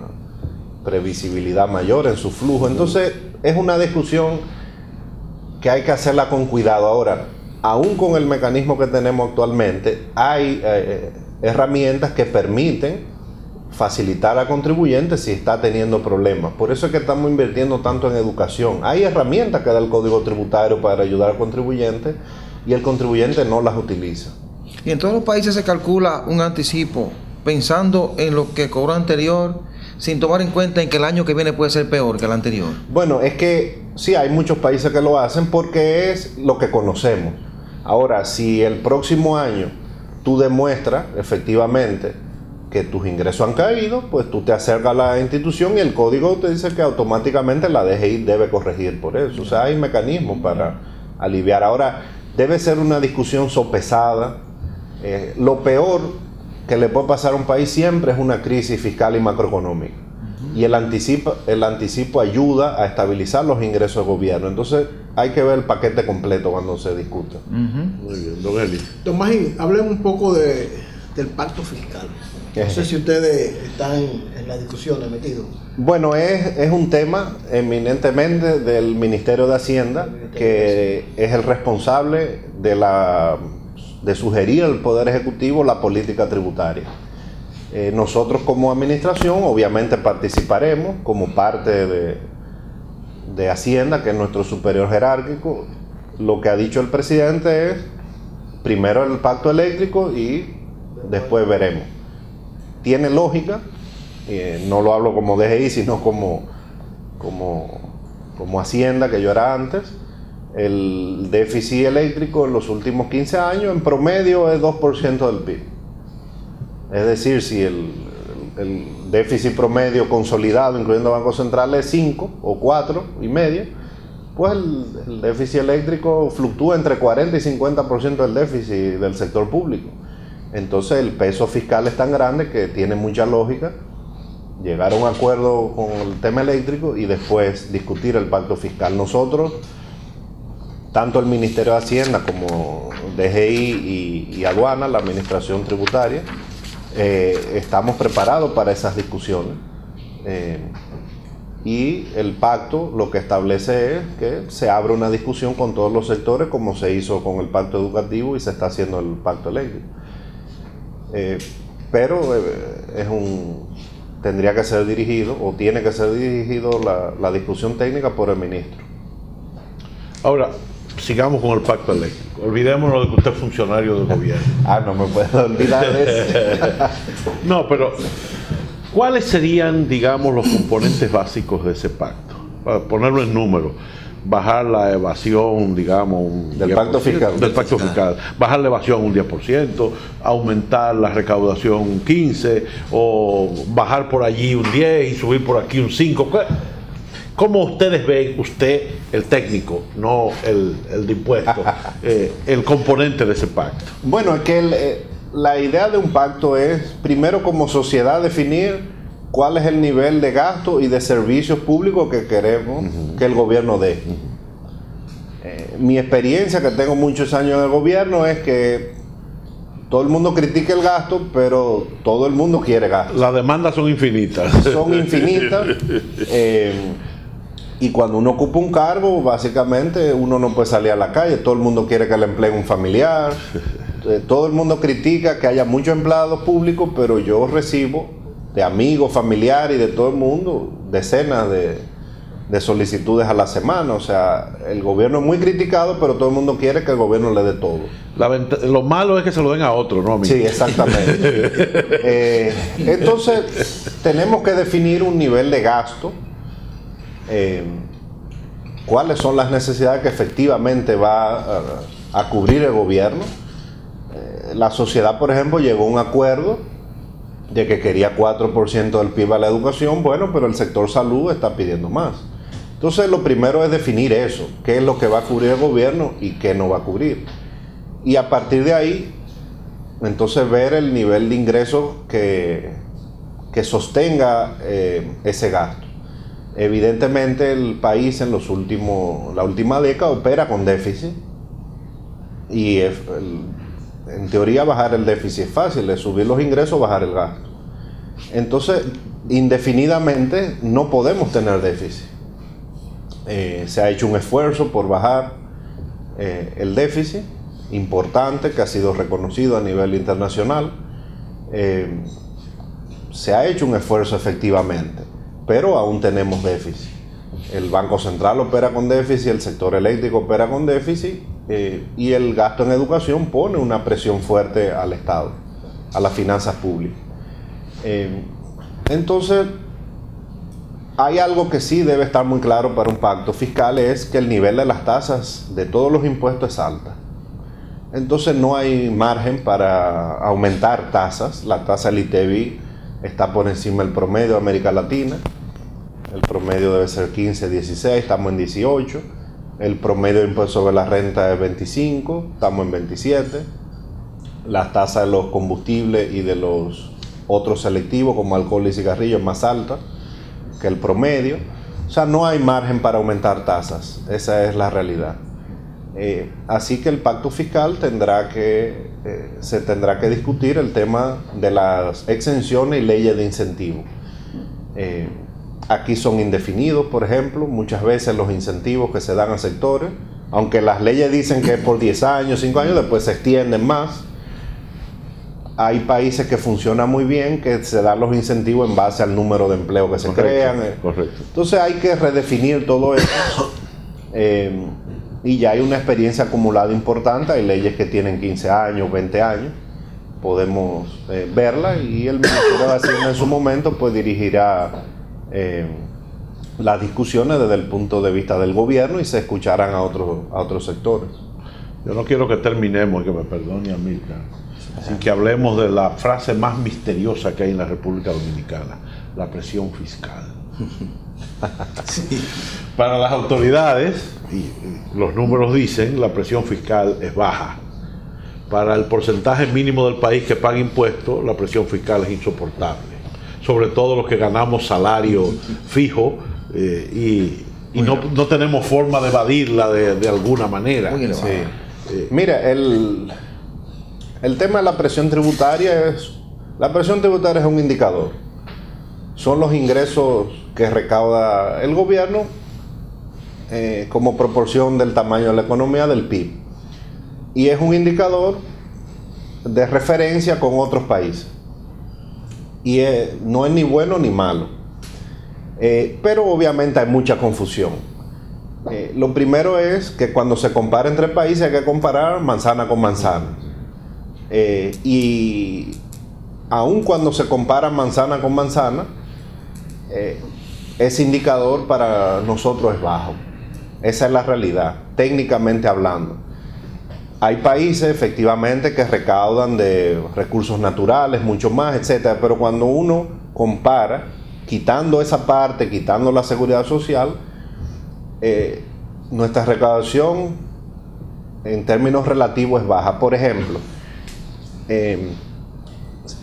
previsibilidad mayor en su flujo. Entonces, es una discusión que hay que hacerla con cuidado. Ahora, aún con el mecanismo que tenemos actualmente, hay herramientas que permiten facilitar al contribuyente si está teniendo problemas. Por eso es que estamos invirtiendo tanto en educación. Hay herramientas que da el Código Tributario para ayudar al contribuyente y el contribuyente no las utiliza. Y en todos los países se calcula un anticipo pensando en lo que cobró anterior, sin tomar en cuenta en que el año que viene puede ser peor que el anterior. Bueno, es que sí, hay muchos países que lo hacen porque es lo que conocemos. Ahora, si el próximo año tú demuestras efectivamente que tus ingresos han caído, pues tú te acercas a la institución y el código te dice que automáticamente la DGI debe corregir por eso. O sea, hay mecanismos para aliviar. Ahora, debe ser una discusión sopesada. Lo peor que le puede pasar a un país siempre es una crisis fiscal y macroeconómica. Y el anticipo ayuda a estabilizar los ingresos del gobierno. Entonces, hay que ver el paquete completo cuando se discute. Muy bien, don Eli. Don Magín, hablemos un poco del pacto fiscal. No sé si ustedes están en la discusión metidos. Bueno, es un tema eminentemente del Ministerio de Hacienda, que es el responsable de sugerir al Poder Ejecutivo la política tributaria. Nosotros como administración obviamente participaremos como parte de Hacienda, que es nuestro superior jerárquico. Lo que ha dicho el presidente es primero el pacto eléctrico y después veremos. Tiene lógica, no lo hablo como DGI, sino como Hacienda, que yo era antes. El déficit eléctrico en los últimos 15 años en promedio es 2% del PIB. Es decir, si el déficit promedio consolidado, incluyendo bancos centrales, es 5 o 4,5%, pues el déficit eléctrico fluctúa entre 40 y 50% del déficit del sector público. Entonces el peso fiscal es tan grande que tiene mucha lógica llegar a un acuerdo con el tema eléctrico y después discutir el pacto fiscal. Nosotros, tanto el Ministerio de Hacienda como DGI y Aduana, la Administración Tributaria, estamos preparados para esas discusiones. Y el pacto lo que establece es que se abre una discusión con todos los sectores, como se hizo con el pacto educativo y se está haciendo el pacto eléctrico. Pero tendría que ser dirigido, o tiene que ser dirigido la discusión técnica por el ministro. Ahora, sigamos con el pacto eléctrico. Olvidémonos de que usted es funcionario del gobierno. No me puedo olvidar de eso. No, pero ¿cuáles serían, digamos, los componentes básicos de ese pacto? Para ponerlo en números. Bajar la evasión, digamos, del pacto fiscal. Del pacto fiscal. Bajar la evasión un 10%, aumentar la recaudación un 15%, o bajar por allí un 10% y subir por aquí un 5%. ¿Cómo ustedes ven, usted, el técnico, no el de impuestos, el componente de ese pacto? Bueno, es que la idea de un pacto es, primero como sociedad, definir cuál es el nivel de gasto y de servicios públicos que queremos que el gobierno dé. Mi experiencia, que tengo muchos años en el gobierno, es que todo el mundo critica el gasto, pero todo el mundo quiere gasto. Las demandas son infinitas. Son infinitas. Y cuando uno ocupa un cargo, básicamente uno no puede salir a la calle. Todo el mundo quiere que le emplee un familiar. Todo el mundo critica que haya muchos empleados públicos, pero yo recibo de amigos, familiares y de todo el mundo decenas de solicitudes a la semana. O sea, el gobierno es muy criticado, pero todo el mundo quiere que el gobierno le dé todo. Lo malo es que se lo den a otro, ¿no, amigo? Sí, exactamente. Entonces, tenemos que definir un nivel de gasto. ¿Cuáles son las necesidades que efectivamente va a cubrir el gobierno? La sociedad, por ejemplo, llegó a un acuerdo de que quería 4% del PIB a la educación, bueno, pero el sector salud está pidiendo más. Entonces, lo primero es definir eso, qué es lo que va a cubrir el gobierno y qué no va a cubrir. Y a partir de ahí, entonces ver el nivel de ingresos que sostenga ese gasto. Evidentemente, el país en la última década opera con déficit y en teoría bajar el déficit es fácil, es subir los ingresos, bajar el gasto. Entonces, indefinidamente no podemos tener déficit. Se ha hecho un esfuerzo por bajar el déficit, importante, que ha sido reconocido a nivel internacional. Se ha hecho un esfuerzo efectivamente, pero aún tenemos déficit. El Banco Central opera con déficit, el sector eléctrico opera con déficit, y el gasto en educación pone una presión fuerte al Estado, a las finanzas públicas. Entonces, hay algo que sí debe estar muy claro para un pacto fiscal, es que el nivel de las tasas de todos los impuestos es alta. Entonces no hay margen para aumentar tasas. La tasa del ITEVI está por encima del promedio de América Latina. El promedio debe ser 15, 16, estamos en 18. El promedio de impuesto sobre la renta es 25, estamos en 27. La tasa de los combustibles y de los otros selectivos como alcohol y cigarrillos es más alta que el promedio. O sea, no hay margen para aumentar tasas. Esa es la realidad. Así que el pacto fiscal se tendrá que discutir el tema de las exenciones y leyes de incentivo. Aquí son indefinidos, por ejemplo, muchas veces los incentivos que se dan a sectores, aunque las leyes dicen que es por 10 años, 5 años, después se extienden más. Hay países que funcionan muy bien, que se dan los incentivos en base al número de empleo que se crean. Correcto. Entonces hay que redefinir todo eso. y ya hay una experiencia acumulada importante. Hay leyes que tienen 15 años, 20 años. Podemos verla, y el Ministerio de Hacienda en su momento pues dirigirá las discusiones desde el punto de vista del gobierno y se escucharán a otros sectores. Yo no quiero que terminemos, que me perdone Amílcar, sin que hablemos de la frase más misteriosa que hay en la República Dominicana: la presión fiscal. Sí. Para las autoridades, y los números dicen, la presión fiscal es baja. Para el porcentaje mínimo del país que paga impuestos, la presión fiscal es insoportable. Sobre todo los que ganamos salario fijo y no tenemos forma de evadirla de alguna manera. Sí. Mira, el tema de la presión tributaria es un indicador. Son los ingresos que recauda el gobierno como proporción del tamaño de la economía, del PIB. Y es un indicador de referencia con otros países. Y no es ni bueno ni malo. Pero obviamente hay mucha confusión. Lo primero es que cuando se compara entre países hay que comparar manzana con manzana. Y aun cuando se compara manzana con manzana, ese indicador para nosotros es bajo. Esa es la realidad, técnicamente hablando. Hay países efectivamente que recaudan de recursos naturales mucho más, etcétera, pero cuando uno compara, quitando esa parte, quitando la seguridad social, nuestra recaudación en términos relativos es baja. Por ejemplo,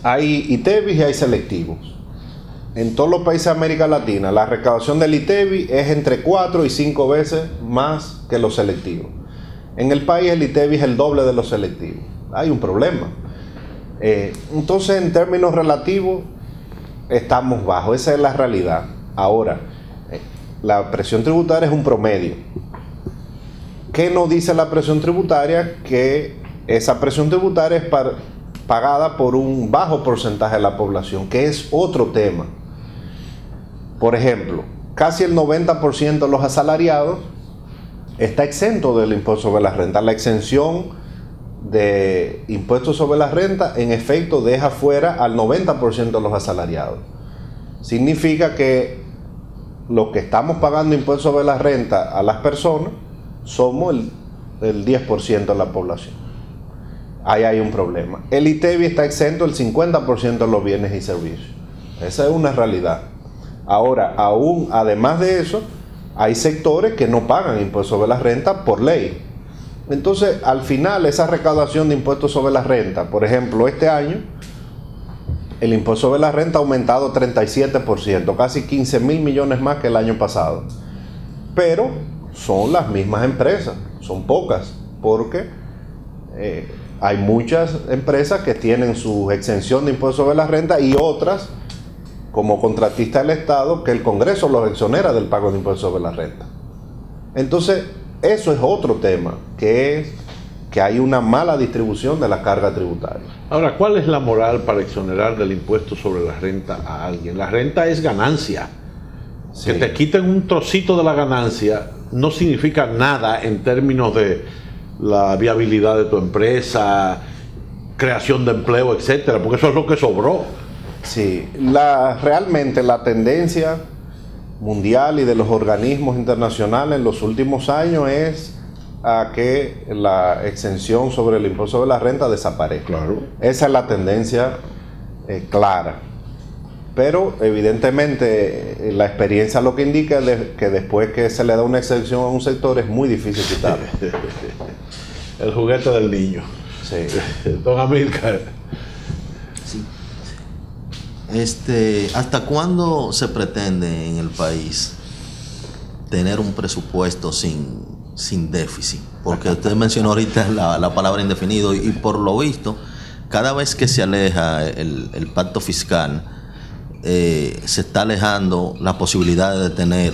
hay ITEVIs y hay selectivos. En todos los países de América Latina, la recaudación del ITEVI es entre 4 y 5 veces más que los selectivos. En el país el ITEVI es el doble de los selectivos. Hay un problema. Entonces, en términos relativos, estamos bajos. Esa es la realidad. Ahora, la presión tributaria es un promedio. ¿Qué nos dice la presión tributaria? Que esa presión tributaria es pagada por un bajo porcentaje de la población, que es otro tema. Por ejemplo, casi el 90% de los asalariados está exento del impuesto sobre la renta. La exención de impuestos sobre la renta, en efecto, deja fuera al 90% de los asalariados. Significa que los que estamos pagando impuestos sobre la renta a las personas somos el 10% de la población. Ahí hay un problema. El ITEVI está exento el 50% de los bienes y servicios. Esa es una realidad. Ahora, además de eso, hay sectores que no pagan impuestos sobre la renta por ley. Entonces, al final, esa recaudación de impuestos sobre la renta, por ejemplo, este año, el impuesto sobre la renta ha aumentado 37%, casi 15.000 millones más que el año pasado. Pero son las mismas empresas, son pocas, porque hay muchas empresas que tienen su exención de impuestos sobre la renta y otras, como contratista del Estado, que el Congreso los exonera del pago de impuestos sobre la renta. Entonces, eso es otro tema, que es que hay una mala distribución de la carga tributaria. Ahora, ¿cuál es la moral para exonerar del impuesto sobre la renta a alguien? La renta es ganancia. Sí. Que te quiten un trocito de la ganancia no significa nada en términos de la viabilidad de tu empresa, creación de empleo, etcétera, porque eso es lo que sobró. Sí, realmente la tendencia mundial y de los organismos internacionales en los últimos años es a que la exención sobre el impuesto sobre la renta desaparezca. Claro. Esa es la tendencia clara. Pero evidentemente la experiencia lo que indica es que después que se le da una exención a un sector es muy difícil quitarlo. El juguete del niño. Sí. Don Amílcar. Sí. ¿Hasta cuándo se pretende en el país tener un presupuesto sin déficit? Porque usted mencionó ahorita la palabra indefinido y por lo visto, cada vez que se aleja el pacto fiscal, se está alejando la posibilidad de tener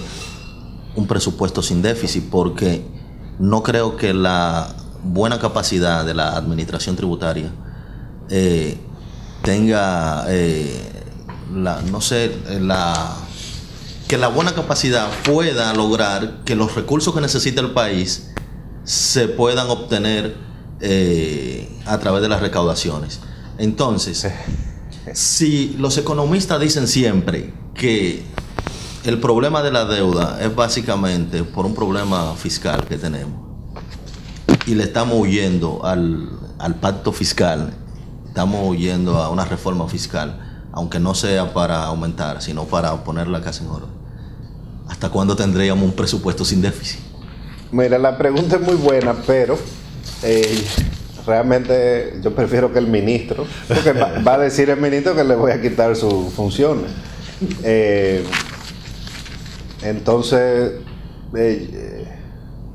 un presupuesto sin déficit, porque no creo que la buena capacidad de la administración tributaria tenga que la buena capacidad pueda lograr que los recursos que necesita el país se puedan obtener a través de las recaudaciones. Entonces, si los economistas dicen siempre que el problema de la deuda es básicamente por un problema fiscal que tenemos y le estamos huyendo al pacto fiscal, estamos huyendo a una reforma fiscal, aunque no sea para aumentar, sino para poner la casa en orden, ¿hasta cuándo tendríamos un presupuesto sin déficit? Mira, la pregunta es muy buena, pero realmente yo prefiero que el ministro, porque va a decir el ministro que le voy a quitar sus funciones. Entonces,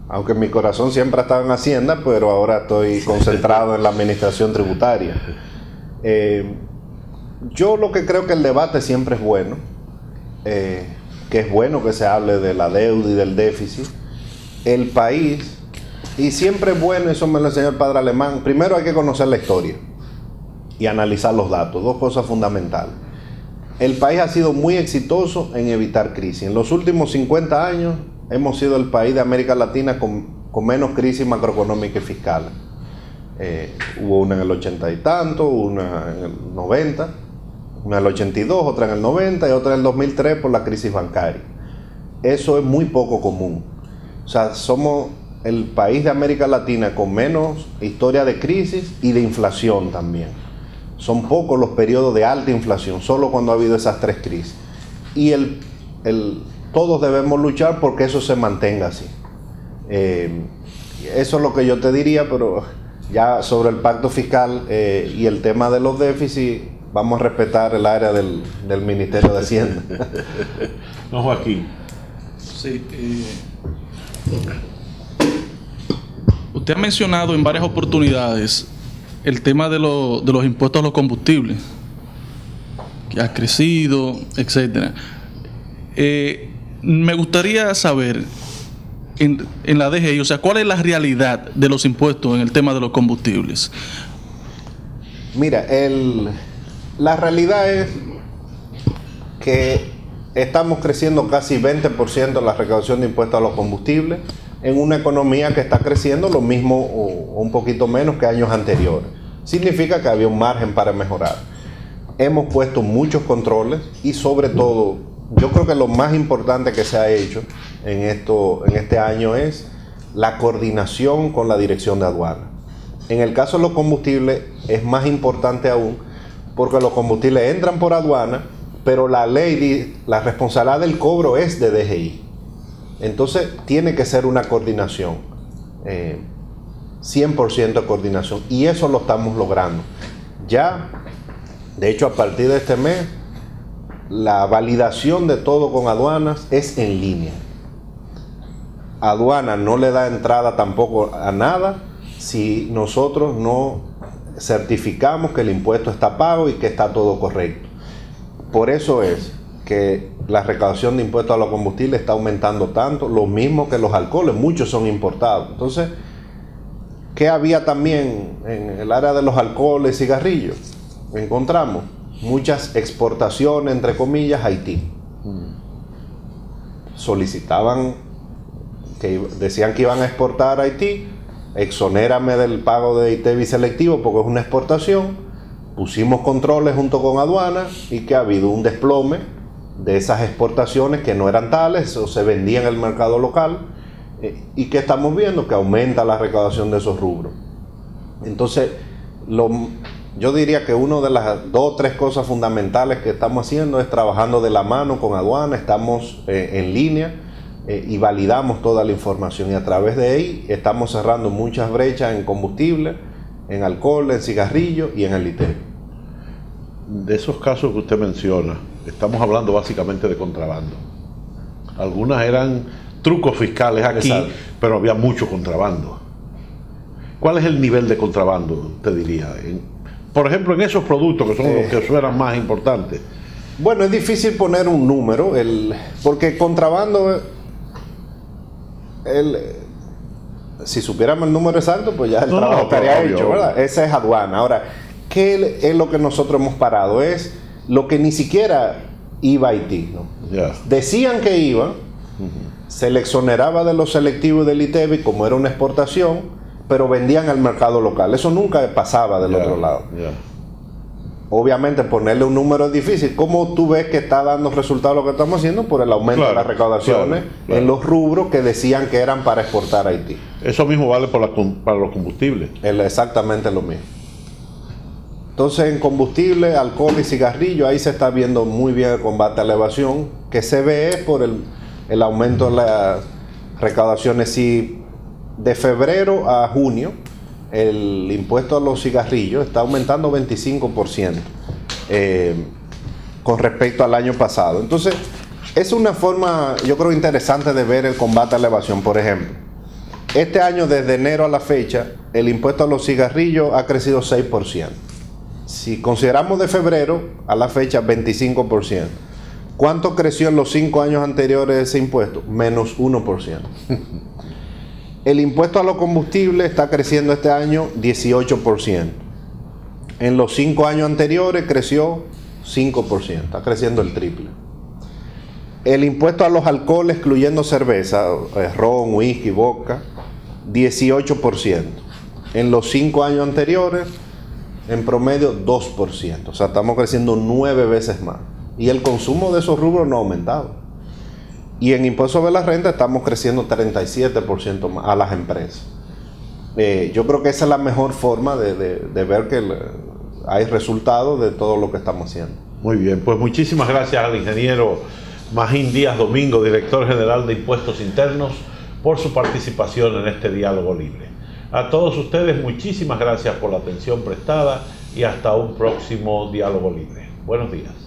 aunque mi corazón siempre ha estado en Hacienda, pero ahora estoy concentrado en la administración tributaria. Yo lo que creo que el debate siempre es bueno, que es bueno que se hable de la deuda y del déficit. El país, y siempre es bueno, eso me lo enseñó el padre Alemán, primero hay que conocer la historia y analizar los datos, dos cosas fundamentales. El país ha sido muy exitoso en evitar crisis. En los últimos 50 años hemos sido el país de América Latina con menos crisis macroeconómica y fiscal. Hubo una en el 80 y tanto, una en el 90, una en el 82, otra en el 90 y otra en el 2003 por la crisis bancaria. Eso es muy poco común. O sea, somos el país de América Latina con menos historia de crisis y de inflación también. Son pocos los periodos de alta inflación, solo cuando ha habido esas tres crisis. Y todos debemos luchar porque eso se mantenga así. Eso es lo que yo te diría, pero ya sobre el pacto fiscal y el tema de los déficits, vamos a respetar el área del Ministerio de Hacienda. No, Joaquín. Sí. Usted ha mencionado en varias oportunidades el tema de los impuestos a los combustibles, que ha crecido, etcétera. Me gustaría saber en la DGI, o sea, ¿cuál es la realidad de los impuestos en el tema de los combustibles? Mira, la realidad es que estamos creciendo casi 20% en la recaudación de impuestos a los combustibles en una economía que está creciendo lo mismo o un poquito menos que años anteriores. Significa que había un margen para mejorar. Hemos puesto muchos controles y sobre todo, yo creo que lo más importante que se ha hecho en este año es la coordinación con la Dirección de Aduana. En el caso de los combustibles es más importante aún porque los combustibles entran por aduana, pero la ley, la responsabilidad del cobro es de DGI. Entonces tiene que ser una coordinación, 100% de coordinación, y eso lo estamos logrando. Ya, de hecho, a partir de este mes, la validación de todo con aduanas es en línea. Aduana no le da entrada tampoco a nada si nosotros no certificamos que el impuesto está pago y que está todo correcto. Por eso es que la recaudación de impuestos a los combustibles está aumentando tanto, lo mismo que los alcoholes, muchos son importados. Entonces, ¿qué había también en el área de los alcoholes y cigarrillos? Encontramos muchas exportaciones, entre comillas, a Haití. Solicitaban, decían que iban a exportar a Haití, exonérame del pago de ITEVI selectivo porque es una exportación. Pusimos controles junto con aduana y que ha habido un desplome de esas exportaciones que no eran tales o se vendían en el mercado local y que estamos viendo que aumenta la recaudación de esos rubros. Entonces, yo diría que una de las 2 o 3 cosas fundamentales que estamos haciendo es trabajando de la mano con aduana, estamos en línea y validamos toda la información y a través de ahí estamos cerrando muchas brechas en combustible, en alcohol, en cigarrillos y en el ITEVI. De esos casos que usted menciona, estamos hablando básicamente de contrabando. Algunas eran trucos fiscales aquí, exacto, pero había mucho contrabando. ¿Cuál es el nivel de contrabando, te diría? Por ejemplo, en esos productos que son los que suenan más importantes. Bueno, es difícil poner un número, porque contrabando, si supiéramos el número exacto, pues ya el trabajo estaría hecho, ¿verdad? Esa es aduana. Ahora, ¿qué es lo que nosotros hemos parado? Es lo que ni siquiera iba a Haití, ¿no? Yeah. Decían que iba, se le exoneraba de los selectivos y del ITEVIS como era una exportación, pero vendían al mercado local. Eso nunca pasaba del otro lado. Obviamente ponerle un número es difícil. ¿Cómo tú ves que está dando resultados lo que estamos haciendo? Por el aumento de las recaudaciones en los rubros que decían que eran para exportar a Haití. Eso mismo vale para los combustibles. Exactamente lo mismo. Entonces en combustible, alcohol y cigarrillo, ahí se está viendo muy bien el combate a la evasión, que se ve por el aumento de las recaudaciones. Si de febrero a junio el impuesto a los cigarrillos está aumentando 25% con respecto al año pasado. Entonces, es una forma, yo creo, interesante de ver el combate a la evasión. Por ejemplo, este año, desde enero a la fecha, el impuesto a los cigarrillos ha crecido 6%. Si consideramos de febrero a la fecha, 25%. ¿Cuánto creció en los 5 años anteriores ese impuesto? Menos 1%. El impuesto a los combustibles está creciendo este año 18%. En los 5 años anteriores creció 5%, está creciendo el triple. El impuesto a los alcoholes, excluyendo cerveza, ron, whisky, vodka, 18%. En los 5 años anteriores, en promedio 2%. O sea, estamos creciendo 9 veces más. Y el consumo de esos rubros no ha aumentado. Y en impuesto sobre la renta estamos creciendo 37% más a las empresas. Yo creo que esa es la mejor forma de ver que hay resultados de todo lo que estamos haciendo. Muy bien, pues muchísimas gracias al ingeniero Magín Díaz Domingo, director general de Impuestos Internos, por su participación en este diálogo libre. A todos ustedes, muchísimas gracias por la atención prestada y hasta un próximo diálogo libre. Buenos días.